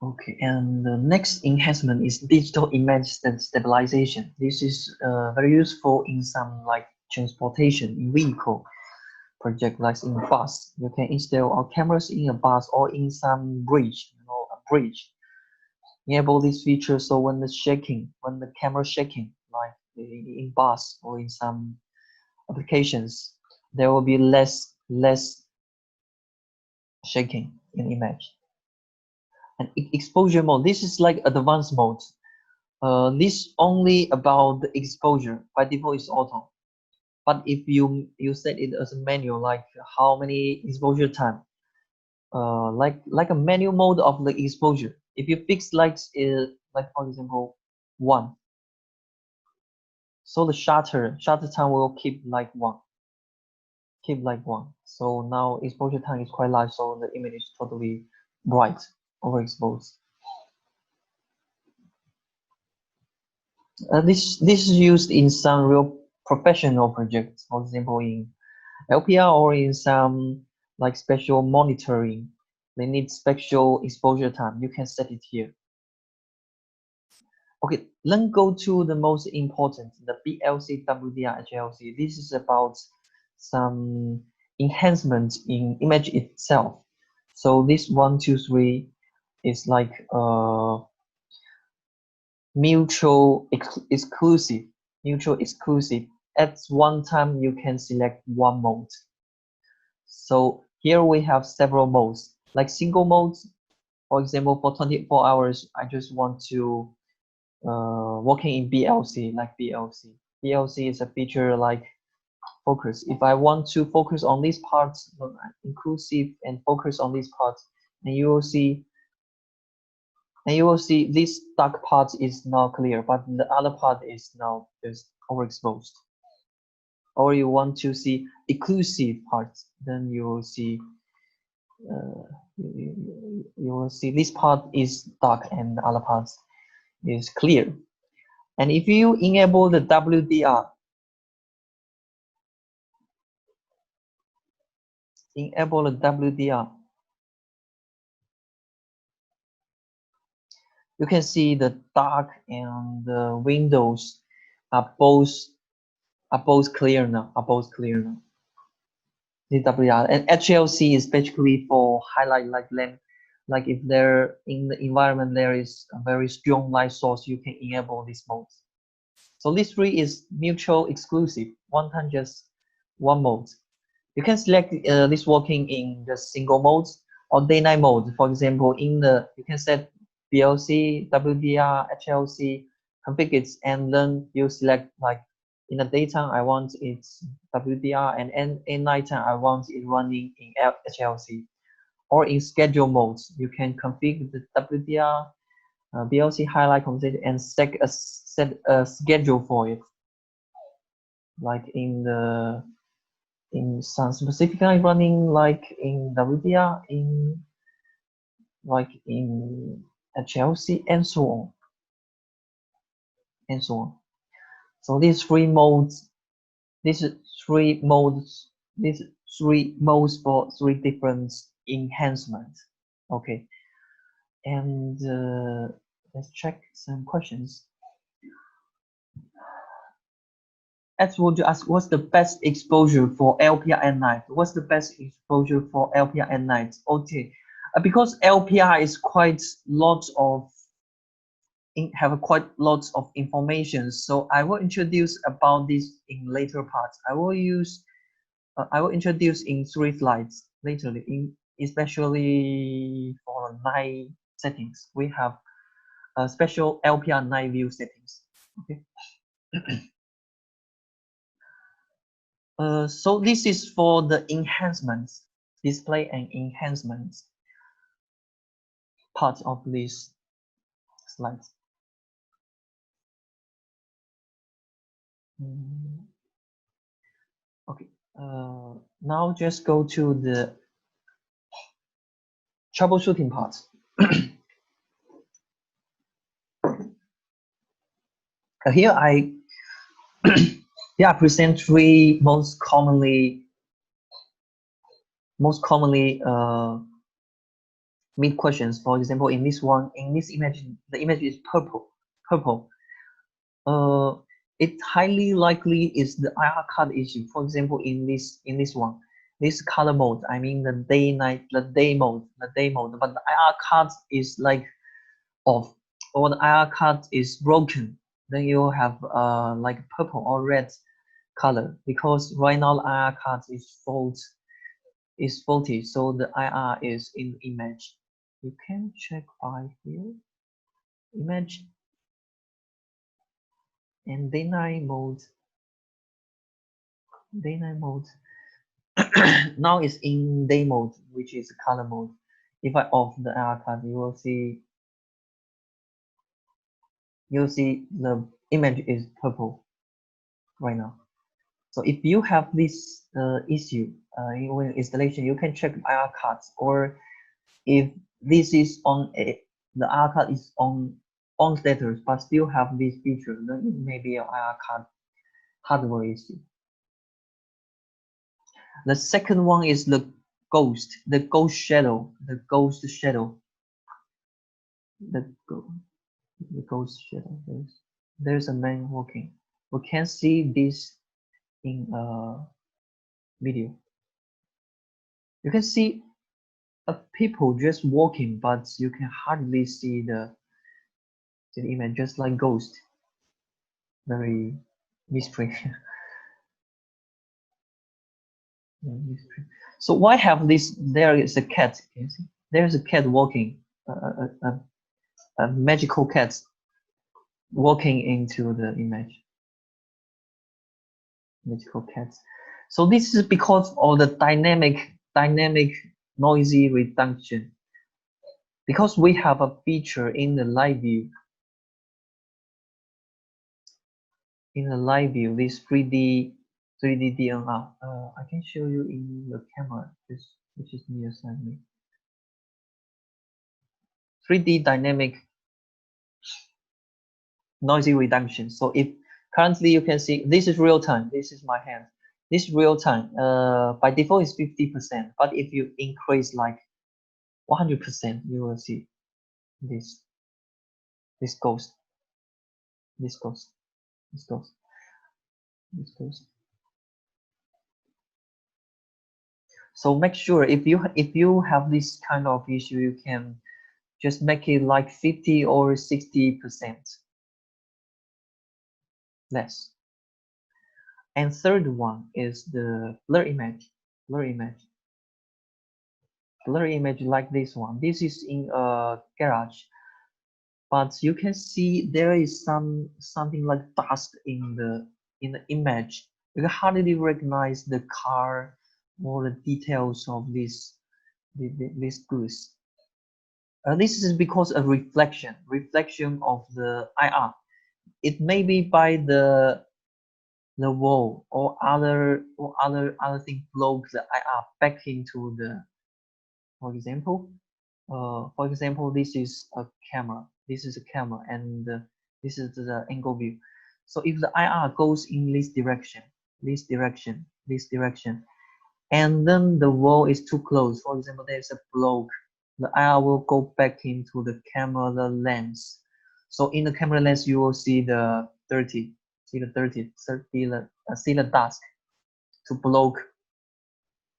Okay, and the next enhancement is digital image stabilization. This is very useful in some like transportation in vehicle project, like in bus. You can install our cameras in a bus or in some bridge, a bridge. Enable this feature so when the camera shaking, like in bus or in some applications, there will be less shaking in image. And exposure mode, this is like advanced mode. This only about the exposure. By default is auto, But if you set it as a manual, like how many exposure time, like a manual mode of the exposure. If you fix like for example 1, so the shutter time will keep like 1. So now exposure time is quite large, so the image is totally bright, overexposed. This is used in some real professional projects, for example in LPR or in some like special monitoring. They need special exposure time. You can set it here. Okay, then go to the most important, the BLC, WDR, HLC. This is about some enhancement in image itself. So this 1, 2, 3 is like mutual exclusive. At one time, you can select one mode. So here we have several modes, like single modes. For example, for 24 hours, I just want to working in BLC, like BLC. BLC is a feature like focus. If I want to focus on these parts, inclusive, and focus on these parts, and you will see this dark part is now clear, but the other part is now just overexposed. Or you want to see exclusive parts, then you will see this part is dark and the other parts is clear. And if you enable the WDR, you can see the dark and the windows are both clear now. The WDR and HLC is basically for highlight like lamp. Like if there in the environment there is a very strong light source, you can enable this mode. So this 3 is mutual exclusive. One time just one mode. You can select this working in just single modes or day-night mode. For example, you can set BLC, WDR, HLC, config it, and then you select like in the daytime I want it's WDR, and in nighttime I want it running in HLC. Or in schedule modes, you can configure the WDR, BLC highlight composite, and set a schedule for it. Like in some specific line running like in WDR, in HLC, and so on. So these three modes for 3 different enhancements. Okay, and let's check some questions. As would you ask, what's the best exposure for LPR at night? What's the best exposure for LPR at night? Okay, because LPR is quite lots of information, so I will introduce about this in later parts. I will introduce in 3 slides later, especially for night settings. We have a special LPR night view settings. Okay. So this is for the enhancements, display and enhancements part of this slide. Okay, now just go to the troubleshooting part. Here I present 3 most commonly meet questions. For example, in this image, the image is purple. It highly likely is the IR card issue. For example, in this one, this color mode, I mean the day mode, but the IR card is like off, or the IR card is broken. Then you have like purple or red color, because right now the IR card is faulty, so the IR is in image. You can check by here, image, and day-night mode. Daylight mode. Now it's in day mode, which is color mode. If I off the IR card, you'll see the image is purple right now. So if you have this issue in installation, you can check IR cards, or if this is on the IR card is on status but still have this feature, then it may be an IR card hardware issue. The second one is the ghost shadow, the ghost shadow. There's a man walking. We can see this in video. You can see people just walking, but you can hardly see the image, just like ghost. Very mystery. So why have this? There is a cat. Can you see? There's a cat walking, a magical cat walking into the image. Magical cats. So this is because of the dynamic noisy reduction. Because we have a feature in the live view. In the live view, this 3D DNR. I can show you in the camera, which is near me. 3D dynamic noisy reduction. So if currently you can see this is real time. This is my hand. This is real time. By default is 50%, but if you increase like 100%, you will see this ghost. So make sure if you have this kind of issue, you can just make it like 50 or 60% less. And third one is the blur image. Blur image like this one. This is in a garage, but you can see there is something like dust in the image. You can hardly recognize the car or the details of this goods. This is because of reflection of the IR. It may be by the wall or other thing block the IR back into the. For example, this is a camera. This is a camera, and this is the angle view. So if the IR goes in this direction, and then the wall is too close. For example, there's a block. The IR will go back into the camera lens. So in the camera lens, you will see the dirty, see the dust to block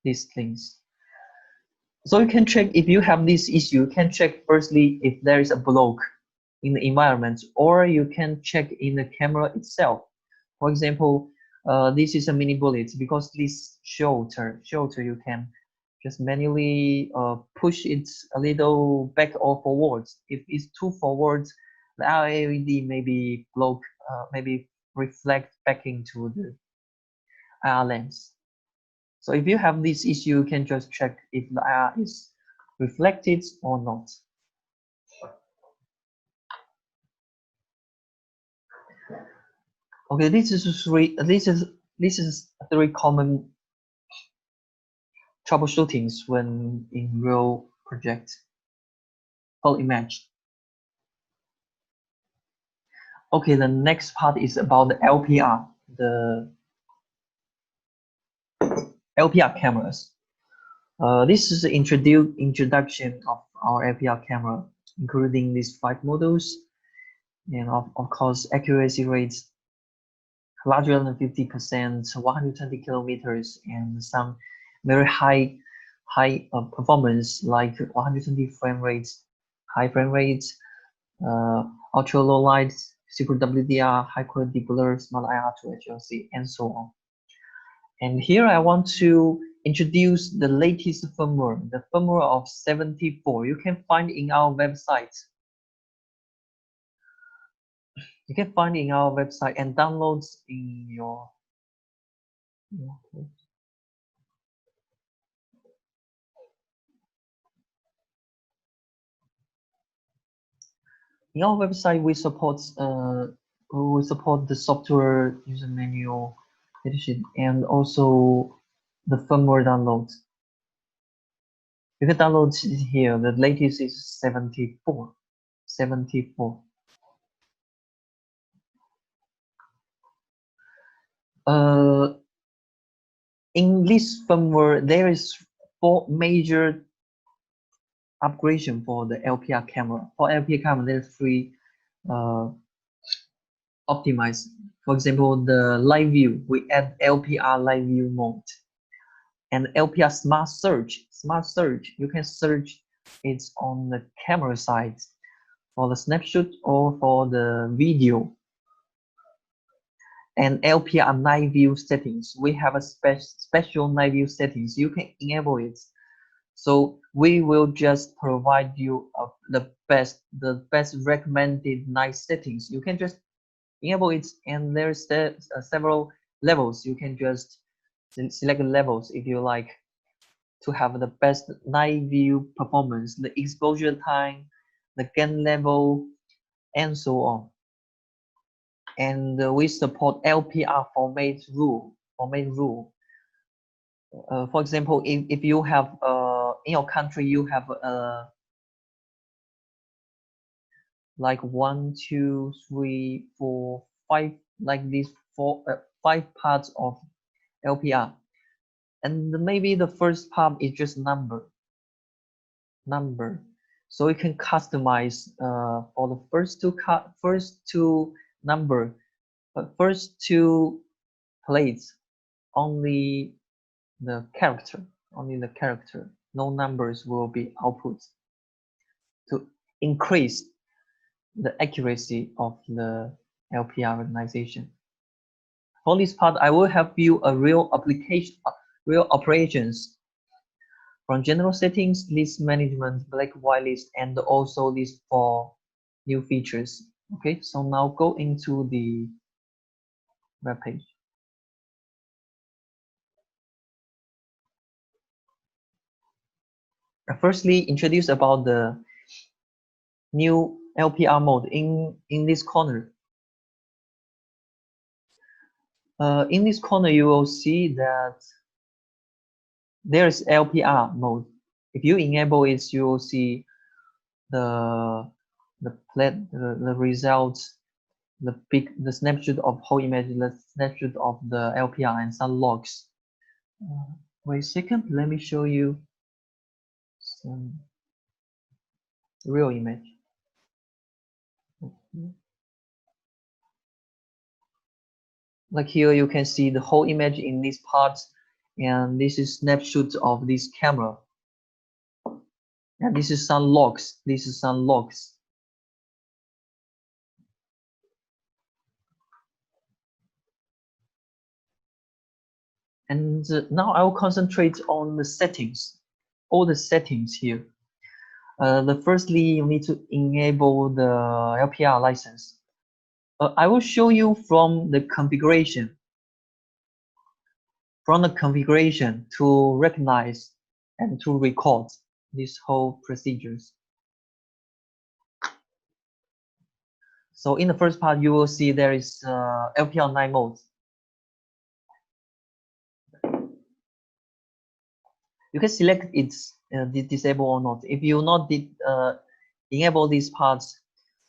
these things. So you can check if you have this issue. You can check firstly if there is a block in the environment, or you can check in the camera itself. For example, this is a mini bullet. Because this shelter you can just manually push it a little back or forwards. If it's too forwards, the LED maybe block, maybe reflect back into the IR lens. So if you have this issue, you can just check if the IR is reflected or not. Okay, this is three common troubleshootings when in real project or image. Okay, the next part is about the LPR, the LPR cameras. This is the introduction of our LPR camera, including these 5 models, and of course accuracy rates larger than 50%, 120 kilometers, and some very high performance like 120 frame rates, high frame rates, ultra low light, super WDR, high quality blur, smart IR to HLC, and so on. And here I want to introduce the latest firmware, the firmware of 74. You can find in our website. You can find in our website and downloads in your Okay. In our website, we support the software user manual edition and also the firmware download. You can download it here. The latest is 74. 74. In this firmware, there is 4 major upgradation for the LPR camera. For LPR camera, there's 3 optimized. For example, the live view, we add LPR live view mode. And LPR smart search. Smart search, you can search it on the camera side for the snapshot or for the video. And LPR night view settings, we have a special night view settings. You can enable it. So we will just provide you the best recommended night settings. You can just enable it, and there's several levels. You can just select levels if you like to have the best night view performance, the exposure time, the gain level, and so on. And we support LPR format rule. For example, if you have in your country you have like 1, 2, 3, 4, 5, like these 5 parts of LPR, and maybe the first part is just number. So you can customize for the first two number, but first 2 plates only the character, no numbers will be output to increase the accuracy of the LPR organization. For this part, I will help you a real operations from general settings, list management, black white list, and also list for new features. Okay, so now go into the web page. Firstly, introduce about the new LPR mode in this corner. In this corner, you will see that there is LPR mode. If you enable it, you will see the results, the snapshot of whole image, the snapshot of the LPR, and some logs. Wait a second, let me show you some real image. Like here, you can see the whole image in this part, and this is snapshot of this camera. And this is some logs. And now I will concentrate on the settings, all the settings here. Firstly, you need to enable the LPR license. I will show you from the configuration. To recognize and to record these whole procedures. So in the first part, you will see there is LPR night mode. You can select it's disable or not. If you not enable these parts,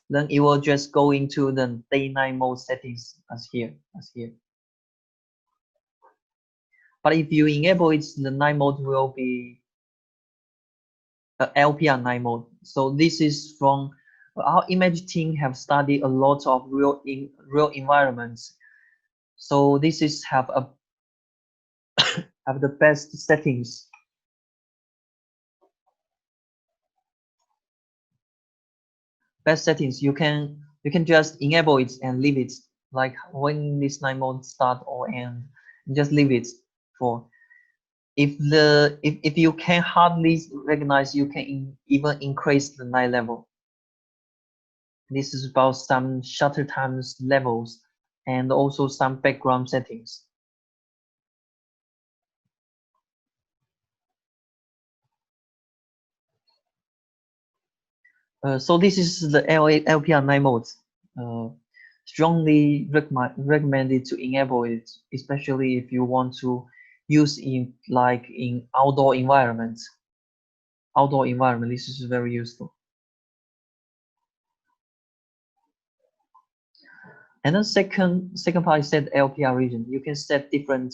then it will just go into the day-night mode settings as here. But if you enable it, the night mode will be LPR night mode. So this is from our image team have studied a lot of real environments. So this is have the best settings. You can just enable it and leave it, like when this night mode start or end, just leave it for. If you can hardly recognize, you can even increase the night level. This is about some shutter times levels and also some background settings. So this is the LPR 9 mode. Strongly recommended to enable it, especially if you want to use in outdoor environments. Outdoor environment, this is very useful. And then second part is set LPR region. You can set different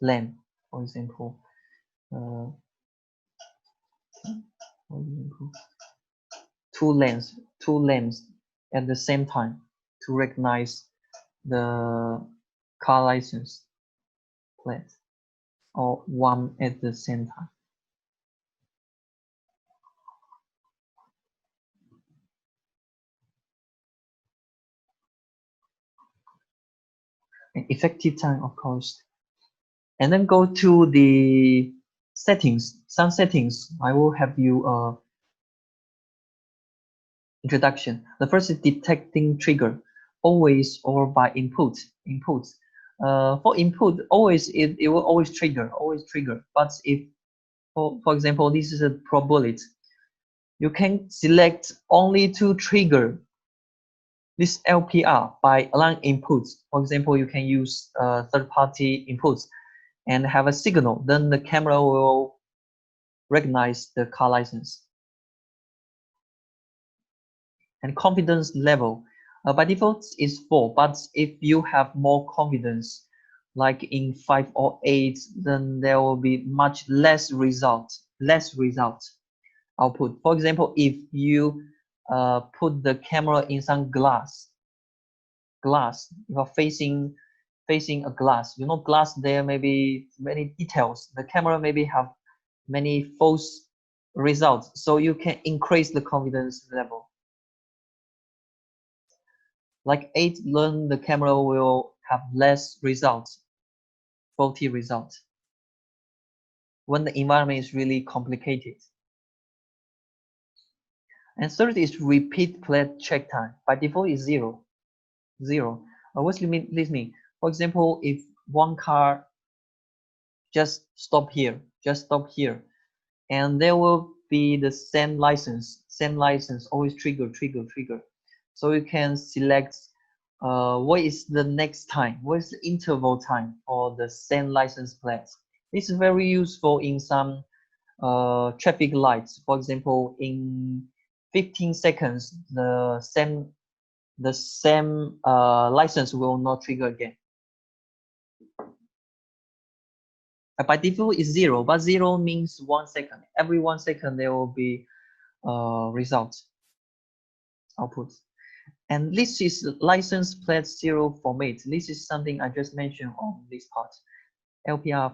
length, for example. Two lengths at the same time to recognize the car license plate, or one at the same time. And effective time, of course. And then go to the settings. Some settings I will have you introduction. The first is detecting trigger, always or by input. For input, always it will always trigger. But if, for example, this is a pro bullet, you can select only to trigger this LPR by allowing inputs. For example, you can use third-party inputs and have a signal. Then the camera will recognize the car license. And confidence level, by default is 4, but if you have more confidence, like in 5 or 8, then there will be much less result output. For example, if you put the camera in some glass, you are facing a glass, you know, glass, there may be many details, the camera maybe have many false results, so you can increase the confidence level. Like 8, then the camera will have less results, faulty results, when the environment is really complicated. And third is repeat plate check time. By default is 0. What does this mean? For example, if one car just stop here, and there will be the same license always trigger. So you can select what is the next time, what is the interval time for the same license plate. This is very useful in some traffic lights. For example, in 15 seconds, the same license will not trigger again. By default is 0, but 0 means 1 second. Every 1 second there will be results output. And this is license plate 0 format. This is something I just mentioned on this part. LPR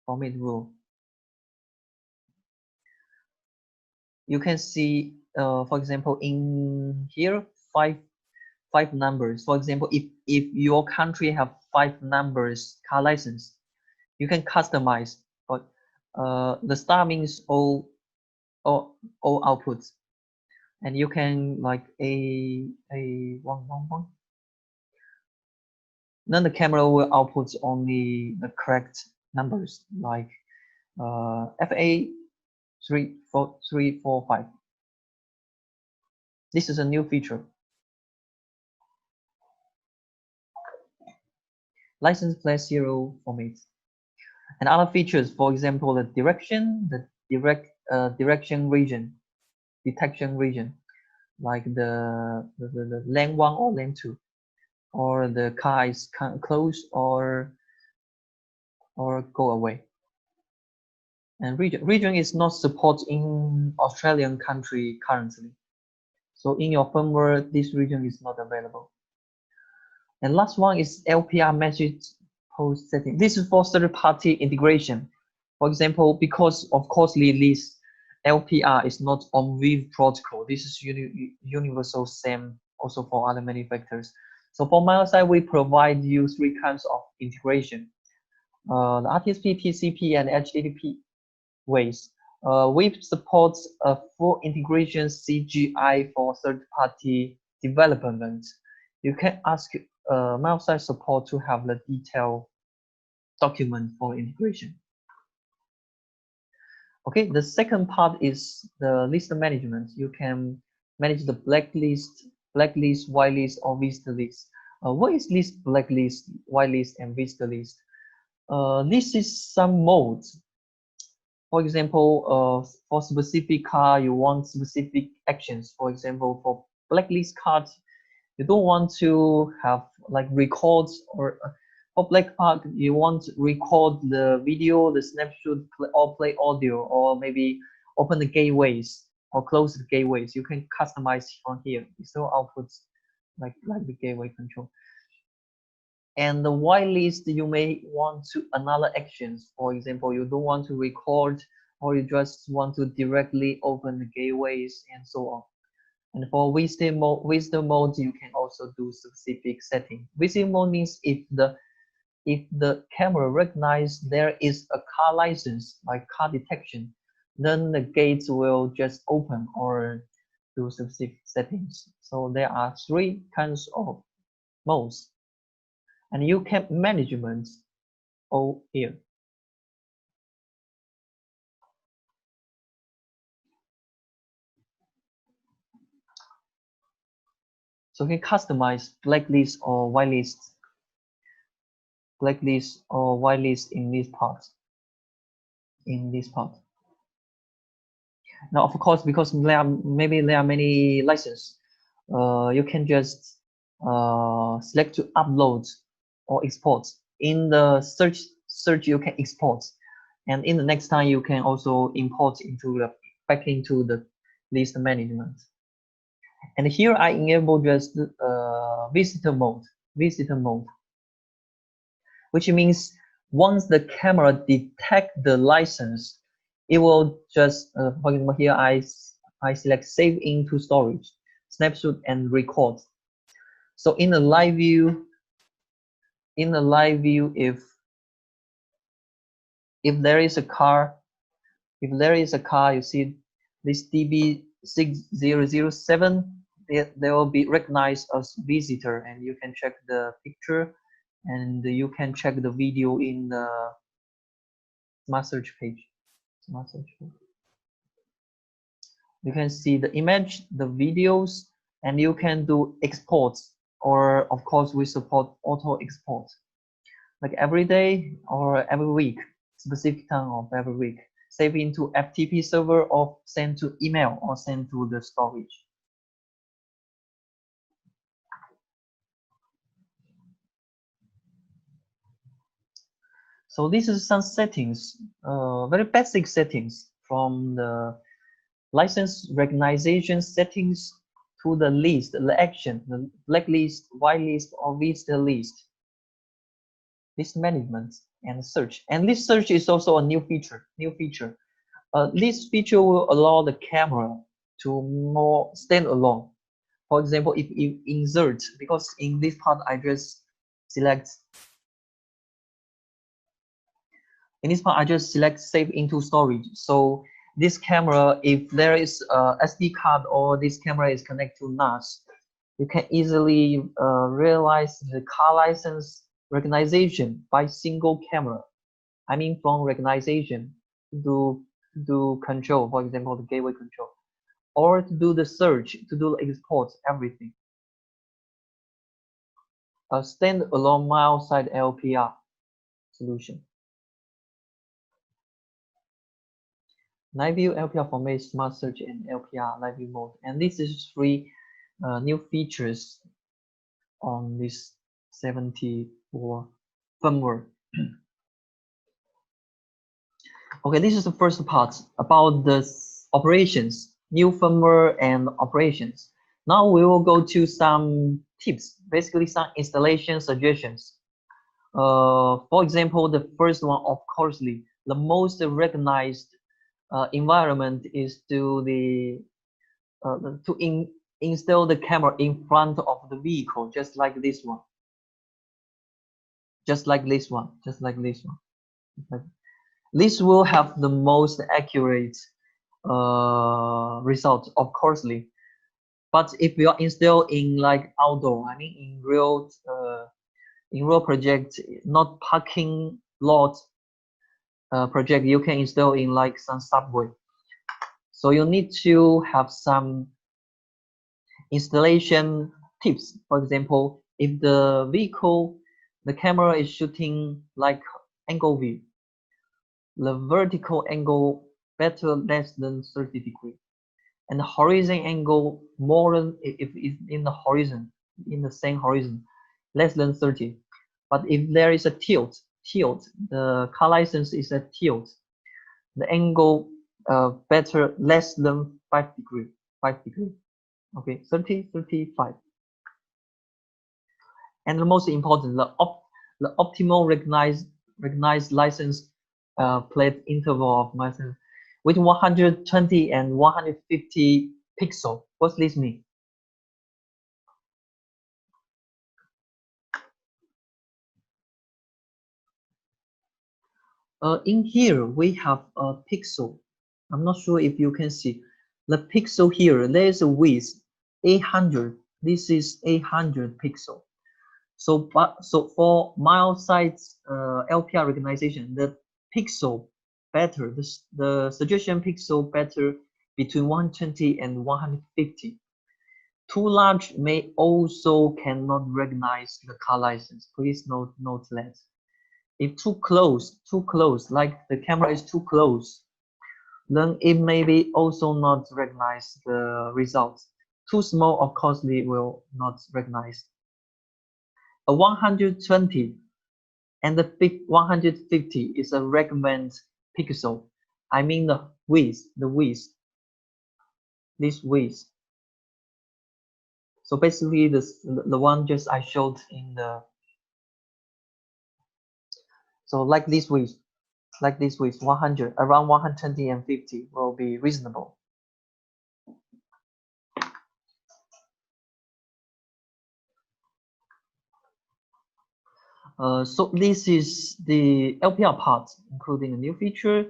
format rule. You can see, for example, in here, five numbers. For example, if your country have 5 numbers car license, you can customize. But the star means all outputs, and you can like a 111. Then the camera will output only the correct numbers, like FA 345. This is a new feature. License plate 0 format. And other features, for example, the direction, detection region, like the lane 1 or lane 2, or the car is close or go away. And region is not supported in Australian country currently. So in your firmware, this region is not available. And last one is LPR message post setting. This is for third-party integration. For example, because of costly this LPR is not on Vive protocol. This is universal same also for other manufacturers. So for Milesight, we provide you 3 kinds of integration. The RTSP, TCP, and HTTP ways. We support a full integration CGI for third-party development. You can ask Milesight support to have the detailed document for integration. Okay, the second part is the list management. You can manage the blacklist, whitelist, or visitor list. What is list, blacklist, whitelist, and visitor list? This is some modes. For example, for specific car, you want specific actions. For example, for blacklist cards, you don't want to have like records, or for black part, you want to record the video, the snapshot, or play audio, or maybe open the gateways or close the gateways. You can customize on here. So outputs like the gateway control. And the whitelist, you may want to another actions. For example, you don't want to record, or you just want to directly open the gateways and so on. And for wisdom mode, you can also do specific setting. Wisdom mode means if the camera recognizes there is a car license, like car detection, then the gates will just open or do specific settings. So there are three kinds of modes, and you can management all here. So you can customize blacklist or whitelist, in this part. Now, of course, because there are many licenses, you can just select to upload or export. In the search you can export, and in the next time you can also import back into the list management. And here I enable just visitor mode, which means once the camera detect the license, it will just, for example, here I select save into storage, snapshot, and record. So in the live view, if there is a car, you see this DB6007, they will be recognized as visitor, and you can check the picture, and you can check the video in the smart search page. You can see the image, the videos, and you can do exports, or of course we support auto export, like every day or every week, specific time of every week, save into FTP server or send to email or send to the storage. So this is some settings, very basic settings, from the license recognition settings to the list, the action, the blacklist, whitelist, or visitor list. List management and search. And this search is also a new feature. This feature will allow the camera to more stand alone. For example, if you insert, because in this part I just select save into storage. So this camera, if there is a SD card or this camera is connected to NAS, you can easily realize the car license recognition by single camera. I mean, from recognition to do control, for example, the gateway control, or to do the search, to do the export, everything. A standalone mild-side LPR solution. Live view, LPR format, smart search, and LPR live view mode. And this is three new features on this 74 firmware. Okay, this is the first part about the operations, new firmware and operations. Now we will go to some tips, basically some installation suggestions. For example, the first one, of course, the most recognized environment is to install the camera in front of the vehicle, just like this one. This will have the most accurate result, of course. But if you are installed in like outdoor, I mean in real project, not parking lot, project you can install in like some software. So you need to have some installation tips. For example, if the vehicle, the camera is shooting like angle view, the vertical angle better less than 30 degrees, and the horizon angle more than if it's in the horizon, in the same horizon, less than 30. But if there is a tilt, the car license is a tilt, the angle better less than 5 degree, 5 degree. Okay, 30, 35. And the most important, the optimal recognized license plate interval of license with 120 and 150 pixel. What's this mean? In here we have a pixel. I'm not sure if you can see the pixel here. There is a width 800. This is 800 pixel. So for Milesights LPR recognition, the pixel better, the suggestion pixel better between 120 and 150. Too large may also cannot recognize the car license. Please note that. If too close, like the camera is too close, then it may be also not recognize the results. Too small, of course, they will not recognize. A 120 and the big 150 is a recommend pixel. I mean the width, this width. So basically the one just I showed in the, so like this width, 100, around 120 and 50 will be reasonable. So this is the LPR part, including a new feature,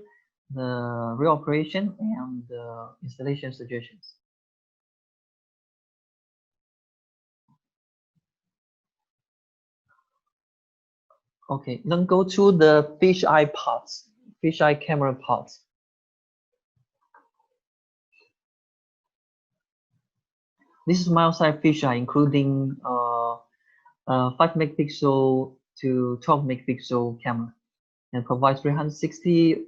the real operation, and the installation suggestions. Okay, then go to the fisheye parts, fisheye camera parts. This is Milesight fisheye, including 5 megapixel to 12 megapixel camera, and provides 360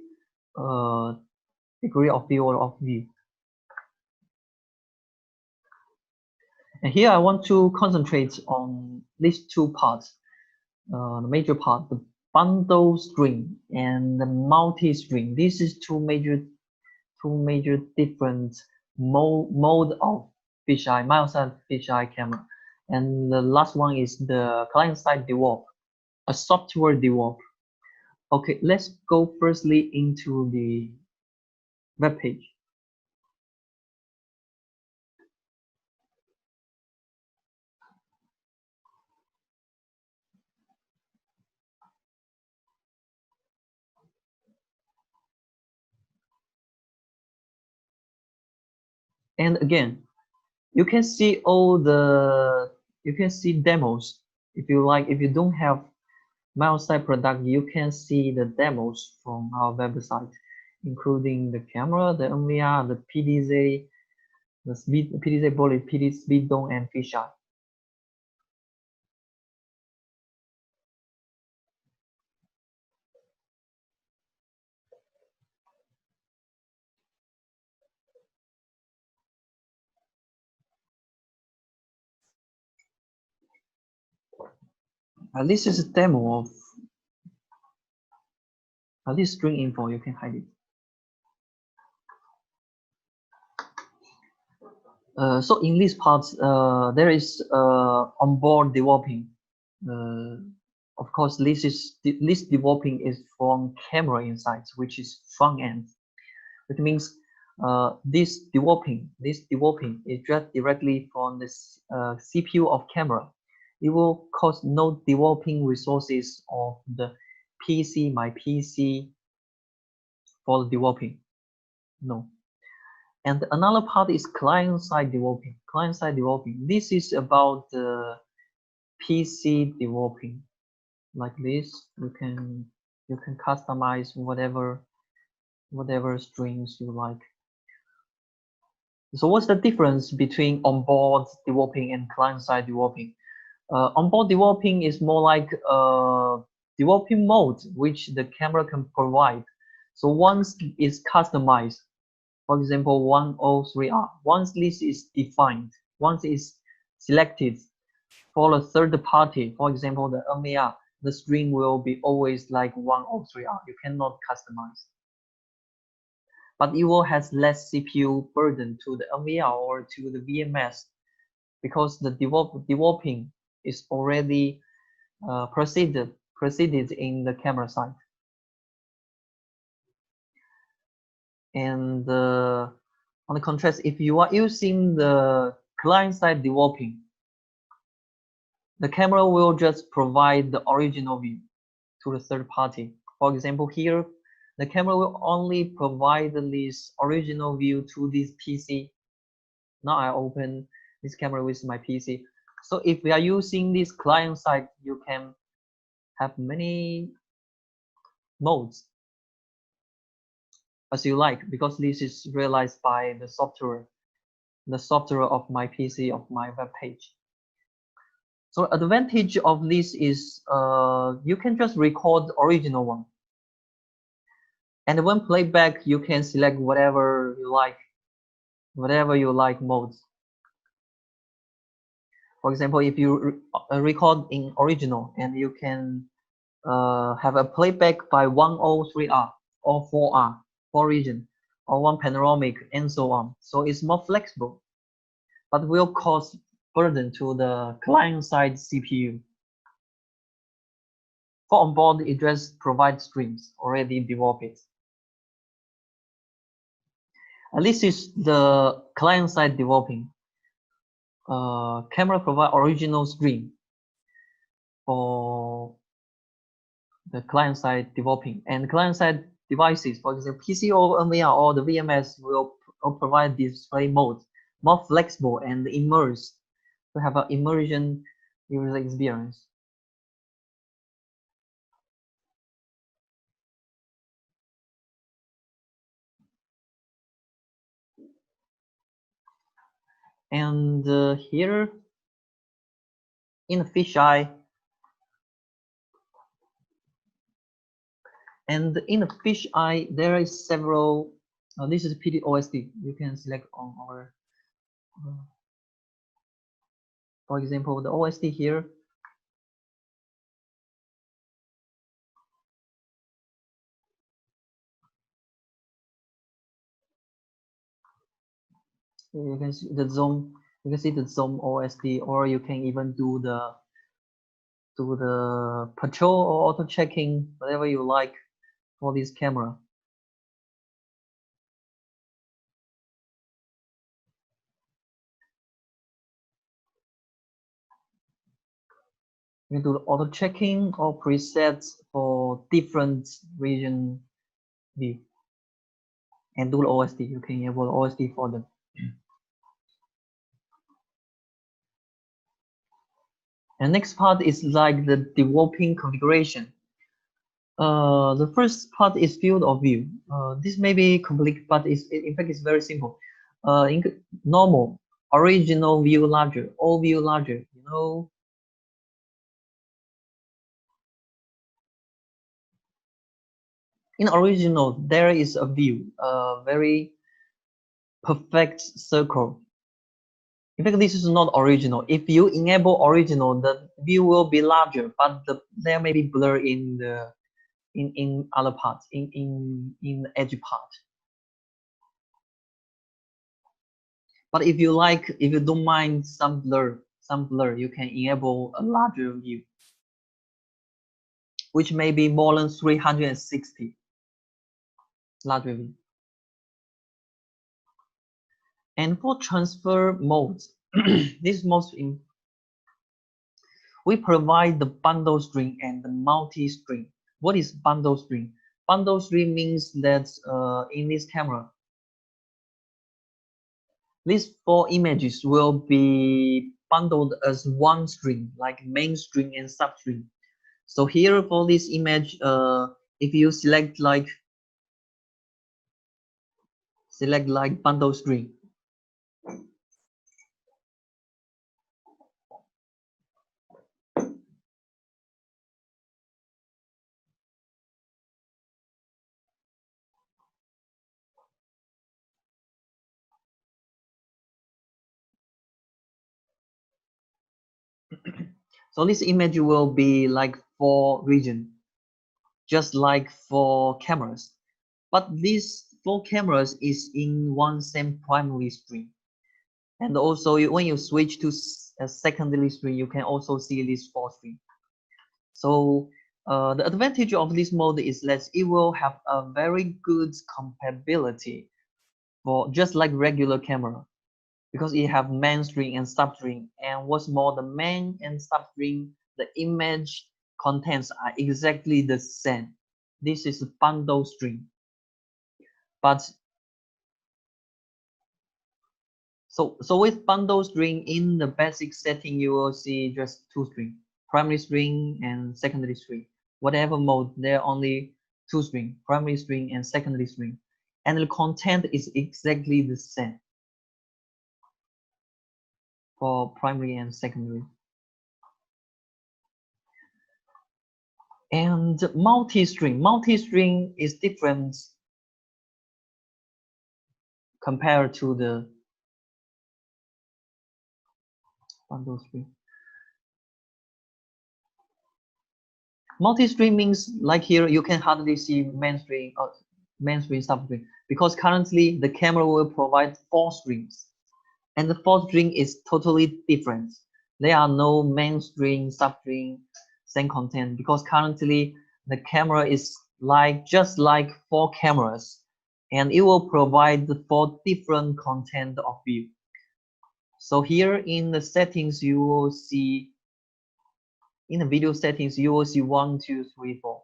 degree of view. And here I want to concentrate on these two parts. The major part, the bundle string and the multi-string. This is two major different mode of fisheye, Milesight fisheye camera. And the last one is the client-side DeWalt, a software DeWalt. Okay, let's go firstly into the web page. And again, you can see all the, you can see demos. If you like, if you don't have Milesight product, you can see the demos from our website, including the camera, the NVR, the PDZ, the speed, PDZ bullet, PD speed dome, and fisheye. This is a demo of this string info. You can hide it. So in this part, there is onboard developing. Of course, this developing is from camera insights, which is front end. Which means this developing is just directly from the CPU of camera. It will cost no developing resources of the PC, my PC, for the developing. No. And another part is client-side developing. Client-side developing. This is about the PC developing. Like this, you can You can customize whatever strings you like. So what's the difference between onboard developing and client-side developing? Onboard developing is more like developing mode which the camera can provide. So once it's customized, for example, 103R, once this is defined, once it's selected for a third party, for example, the NVR, the string will be always like 103R. You cannot customize. But it will have less CPU burden to the NVR or to the VMS because the developing is already proceeded in the camera side. And on the contrast, if you are using the client side developing, the camera will just provide the original view to the third party. For example, here, the camera will only provide this original view to this PC. Now I open this camera with my PC. So if we are using this client side, you can have many modes as you like, because this is realized by the software of my PC, of my web page. So advantage of this is you can just record the original one. And when playback, you can select whatever you like modes. For example, if you record in original and you can have a playback by 103R or 4R, 4 region, or 1 panoramic, and so on. So it's more flexible, but will cause burden to the client-side CPU. For onboard, it just provides streams already developed. And this is the client-side developing. Camera provide original stream for the client-side developing, and client-side devices, for example, PC or NVR or the VMS will provide display mode, more flexible and immersed to have an immersion user experience. And here in the fisheye, there is several. This is PD OSD. You can select on our, for example, the OSD here. You can see the zoom. You can see the zoom OSD, or you can even do the patrol or auto checking, whatever you like for this camera. You can do the auto checking or presets for different region view, and do the OSD. You can enable the OSD for them. And next part is like the developing configuration. The first part is field of view. This may be complicated, but in fact it's very simple. In normal, original view larger, all view larger. You know, in original there is a view, a very perfect circle. In fact, this is not original. If you enable original, the view will be larger, but there may be blur in the in other parts, in the edge part. But if you like, if you don't mind some blur, you can enable a larger view, which may be more than 360 larger view. And for transfer modes, this most in we provide the bundle string and the multi-string. What is bundle string? Bundle string means that in this camera, these 4 images will be bundled as one string, like main string and substring. So here for this image, if you select like bundle string, so this image will be like for region, just like for cameras. But these 4 cameras is in one same primary string. And also when you switch to a secondary string, you can also see this 4 string. So the advantage of this mode is that it will have a very good compatibility for just like regular camera, because it have main string and substring, and what's more, the main and substring, the image contents are exactly the same. This is a bundle string. But so with bundle string, in the basic setting, you will see just 2 string, primary string and secondary string. Whatever mode, there are only 2 string, primary string and secondary string, and the content is exactly the same for primary and secondary. And multi-string is different compared to the bundle string. Multi-string means like here you can hardly see main string or main string, substring, because currently the camera will provide 4 strings, and the 4th string is totally different. There are no main string, substring, same content, because currently the camera is just like 4 cameras, and it will provide the 4 different content of view. So here in the settings, you will see, in the video settings, you will see 1, 2, 3, 4.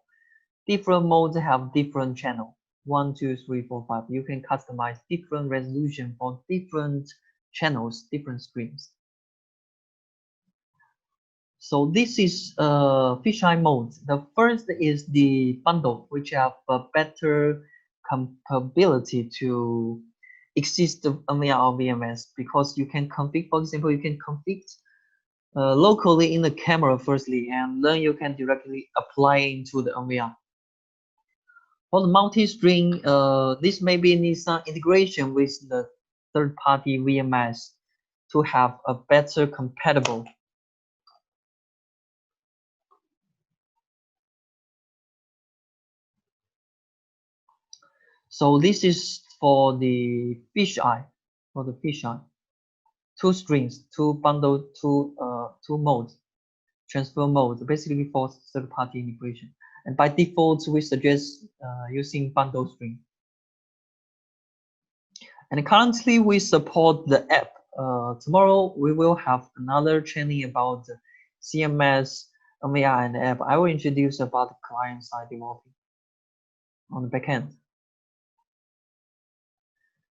Different modes have different channel. 1, 2, 3, 4, 5. You can customize different resolution for different channels, different screens. So this is fisheye mode. The first is the bundle, which have a better compatibility to exist NVR or VMS, because you can configure, for example, you can configure locally in the camera firstly, and then you can directly apply into the NVR. For the multi-string, this maybe needs some integration with the third-party VMS to have a better compatible. So this is for the fisheye, 2 strings, 2 bundle, 2 modes, transfer modes, basically for third-party integration. And by default, we suggest using bundle string. And currently, we support the app. Tomorrow, we will have another training about the CMS, NVR, and the app. I will introduce about the client-side developing on the backend.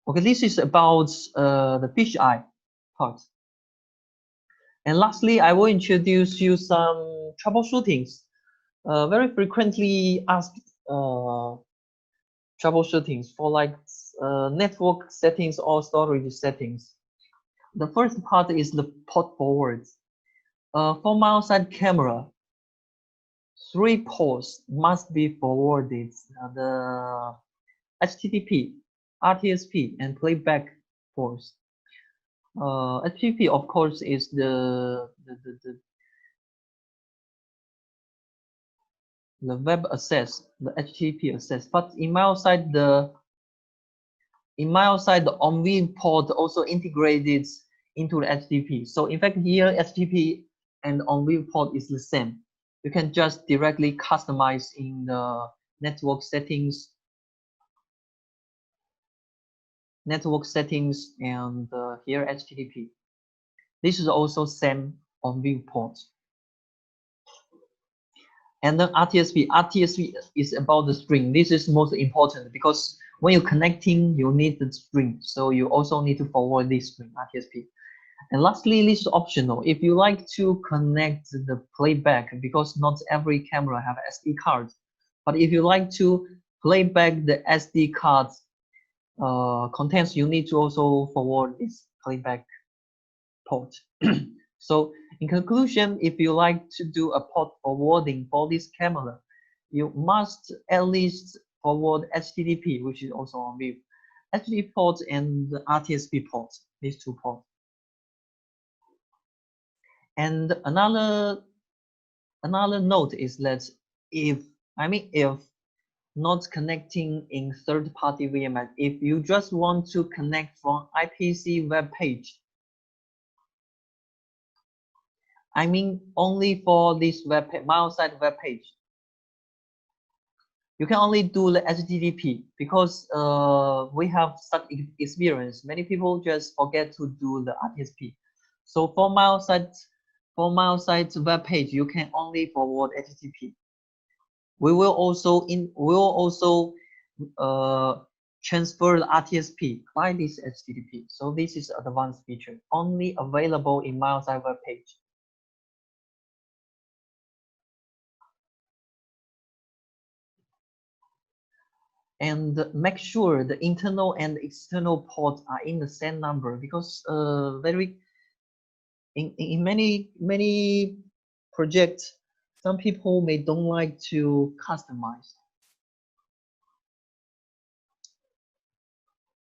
Okay, this is about the fisheye part. And lastly, I will introduce you some troubleshootings. Very frequently asked troubleshootings for like network settings or storage settings. The first part is the port forwards. For Milesight camera, 3 ports must be forwarded. The HTTP, RTSP, and playback ports. HTTP, of course, is the web access, the HTTP access. But in Milesight, the on-view port also integrated into the HTTP. So in fact, here HTTP and on-view port is the same. You can just directly customize in the network settings, and here HTTP. This is also same on-view port. And then RTSP is about the string. This is most important because when you're connecting, you need the string. So you also need to forward this string, RTSP. And lastly, this is optional. If you like to connect the playback, because not every camera have SD card, But if you like to play back the SD cards contents, you need to also forward this playback port. So in conclusion, if you like to do a port forwarding for this camera, you must at least forward HTTP, which is also on view, HTTP port and the RTSP port, these two ports. And another note is that if not connecting in third-party VMS, if you just want to connect from IPC web page, only for this web page, Milesight web page, you can only do the HTTP because we have such experience. Many people just forget to do the RTSP. So for Milesight's web page, you can only forward HTTP. We will also transfer the RTSP by this HTTP. So this is advanced feature only available in Milesight web page. And make sure the internal and external ports are in the same number, because in many projects, some people don't like to customize.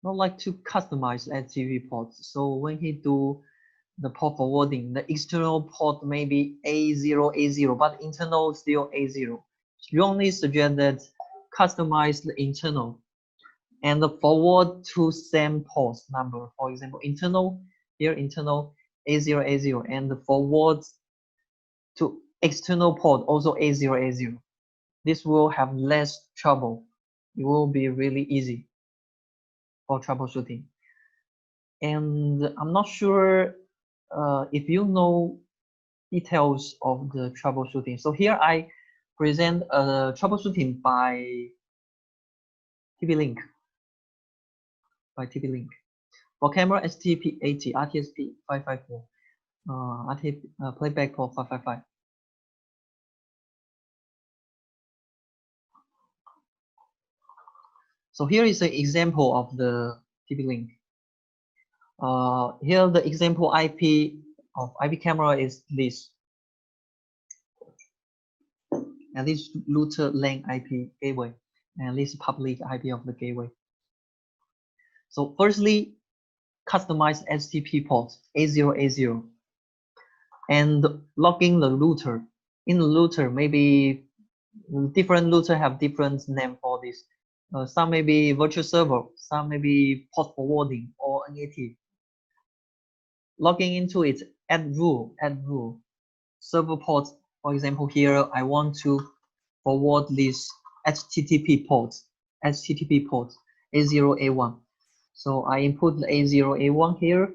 Not like to customize HTTP ports. So when he do the port forwarding, the external port may be A0, but internal still A0. Strongly suggest that customize the internal and the forward to same port number. For example, internal A0, and the forward to external port also A0. This will have less trouble. It will be really easy for troubleshooting. And I'm not sure if you know details of the troubleshooting. So here I present a troubleshooting by TP-Link. For camera HTTP 80, RTSP 554, playback port 555. So here is an example of the TP-Link. Here the example IP of IP camera is this. And this router LAN IP gateway, and this public IP of the gateway. So firstly, customize HTTP port A0, and log in the router. In the router, maybe different router have different name for this. Some may be virtual server, some may be port forwarding or NAT. Logging into it, add rule. Server port, for example, here I want to forward this HTTP port A0, A1. So I input the A0, A1 here,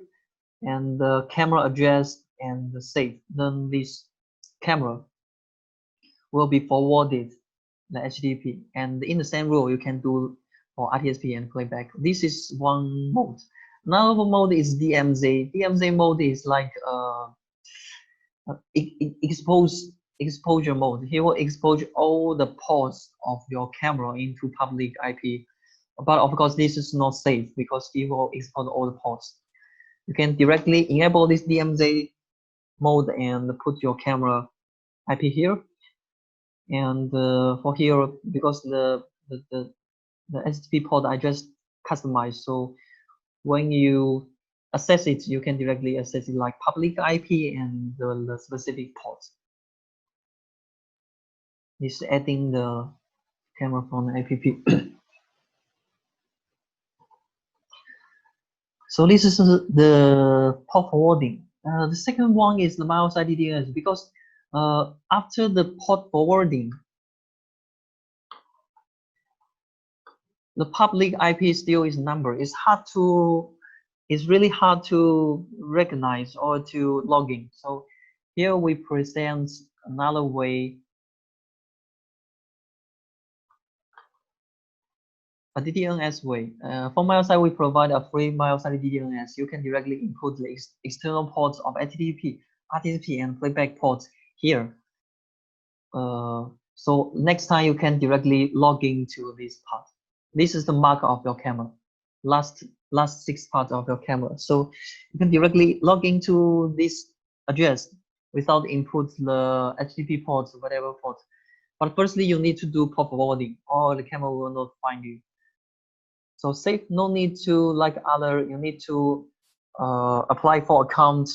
and the camera address and the save. Then this camera will be forwarded the HTTP, and in the same rule you can do for RTSP and playback. This is one mode. Another mode is DMZ. DMZ mode is like exposure mode. He will expose all the ports of your camera into public IP, but of course this is not safe because he will expose all the ports. You can directly enable this DMZ mode and put your camera IP here. And for here, because the HTTP port I just customized, so when you access it, you can directly access it like public IP and the specific port. This is adding the camera from the app. So this is the port forwarding. The second one is the Milesight DDoS, because after the port forwarding, the public IP still is number. It's really hard to recognize or to log in. So here we present another way, a DDoS way. For Milesight, we provide a free Milesight DDoS. You can directly input the external ports of HTTP, RTSP, and playback ports here. So next time you can directly log into this part. This is the mark of your camera. Last 6 parts of your camera. So you can directly log into this address without input the HTTP ports, whatever port. But firstly, you need to do port forwarding, or the camera will not find you. So safe, no need to like other. You need to apply for account,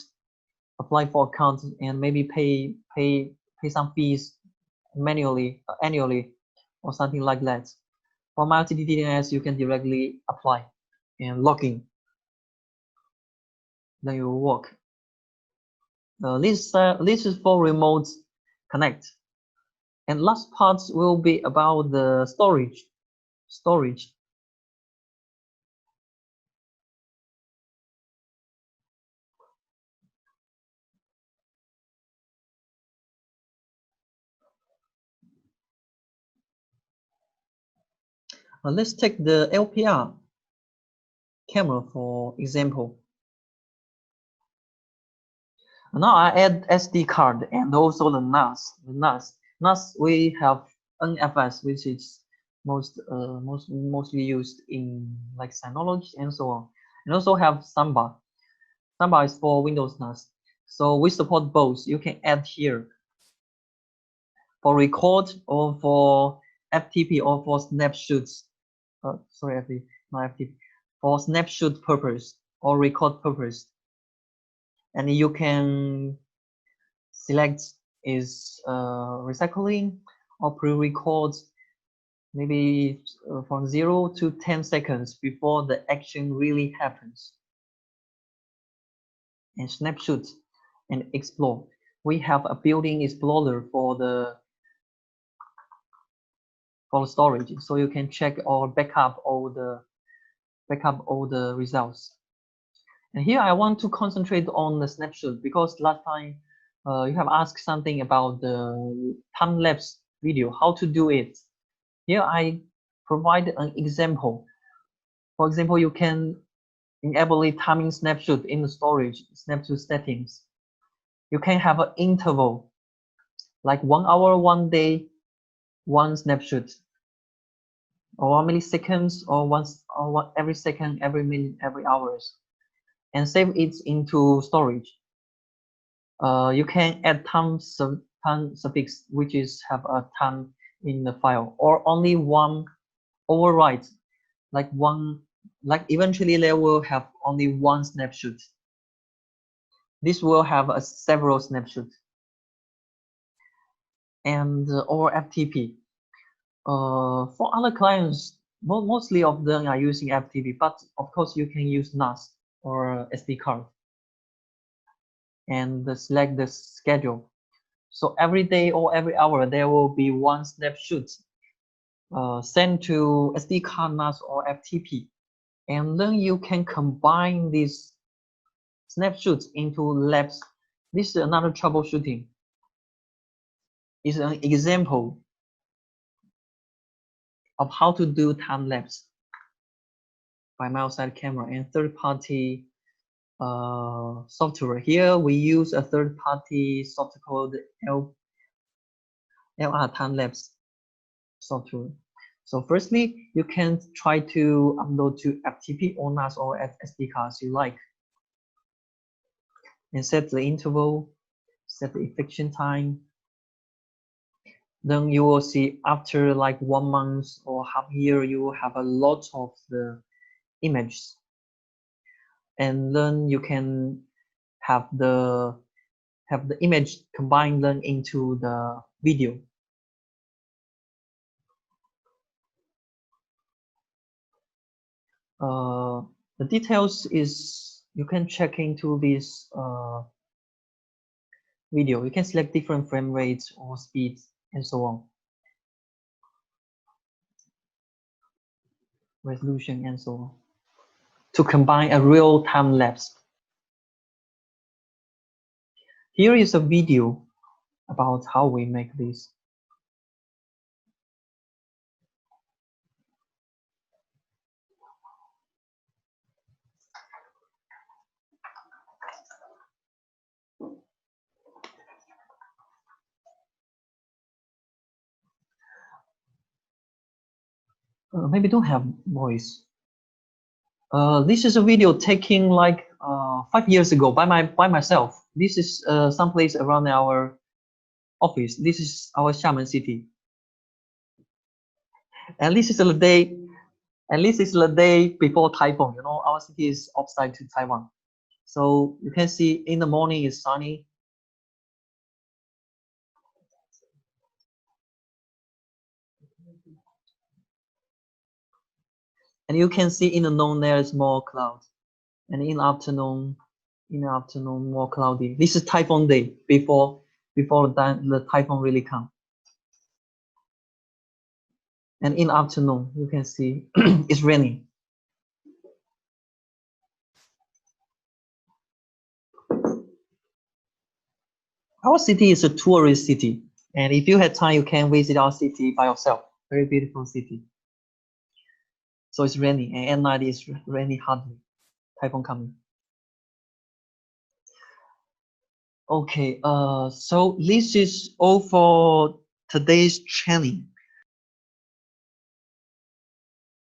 and maybe pay some fees manually, annually, or something like that. For multi-DNS, you can directly apply and log in. Then you will work. This is for remote connect. And last part will be about the storage. Let's take the LPR camera for example. Now I add SD card and also the NAS. NAS we have NFS, which is mostly used in like Synology and so on, and also have Samba. Samba is for Windows NAS. So we support both. You can add here for record or for FTP or for snapshots. Sorry, FTP, not FTP. For snapshot purpose or record purpose. And you can select is recycling or pre-record, maybe from 0 to 10 seconds before the action really happens. And snapshot and explore. We have a built-in explorer for the storage, so you can check or backup all the results. And here I want to concentrate on the snapshot because last time you have asked something about the time-lapse video, how to do it. Here I provide an example. For example, you can enable a timing snapshot in the storage snapshot settings. You can have an interval, like 1 hour, 1 day, 1 snapshot, or 1 milliseconds, or every second, every minute, every hours, and save it into storage. You can add time suffix, which is have a time in the file, or only one overwrite, like eventually they will have only one snapshot. This will have a several snapshots. And or FTP. For other clients, mostly of them are using FTP, but of course you can use NAS or SD card. And select the schedule. So every day or every hour there will be one snapshot sent to SD card, NAS, or FTP, and then you can combine these snapshots into labs. This is another troubleshooting. Is an example of how to do time lapse by Milesight camera and third-party software. Here we use a third-party software called LR time lapse software. So firstly, you can try to upload to FTP or NAS or SD cards you like, and set the interval, set the effection time. Then you will see after like 1 month or half year, you will have a lot of the images, and then you can have the image combined then into the video. The details is you can check into this video. You can select different frame rates or speeds and so on, resolution and so on, to combine a real time lapse. Here is a video about how we make this. Maybe don't have voice. This is a video taken like 5 years ago by myself. This is someplace around our office. This is our Xiamen city. And this is the day. And this is the day before typhoon. You know, our city is upside to Taiwan. So you can see in the morning it's sunny. And you can see in the noon there is more clouds. And in the afternoon, more cloudy. This is typhoon day before the typhoon really come. And in the afternoon, you can see it's raining. Our city is a tourist city. And if you have time, you can visit our city by yourself. Very beautiful city. So it's raining, and at night it's raining hardly. Typhoon coming. Okay, so this is all for today's training.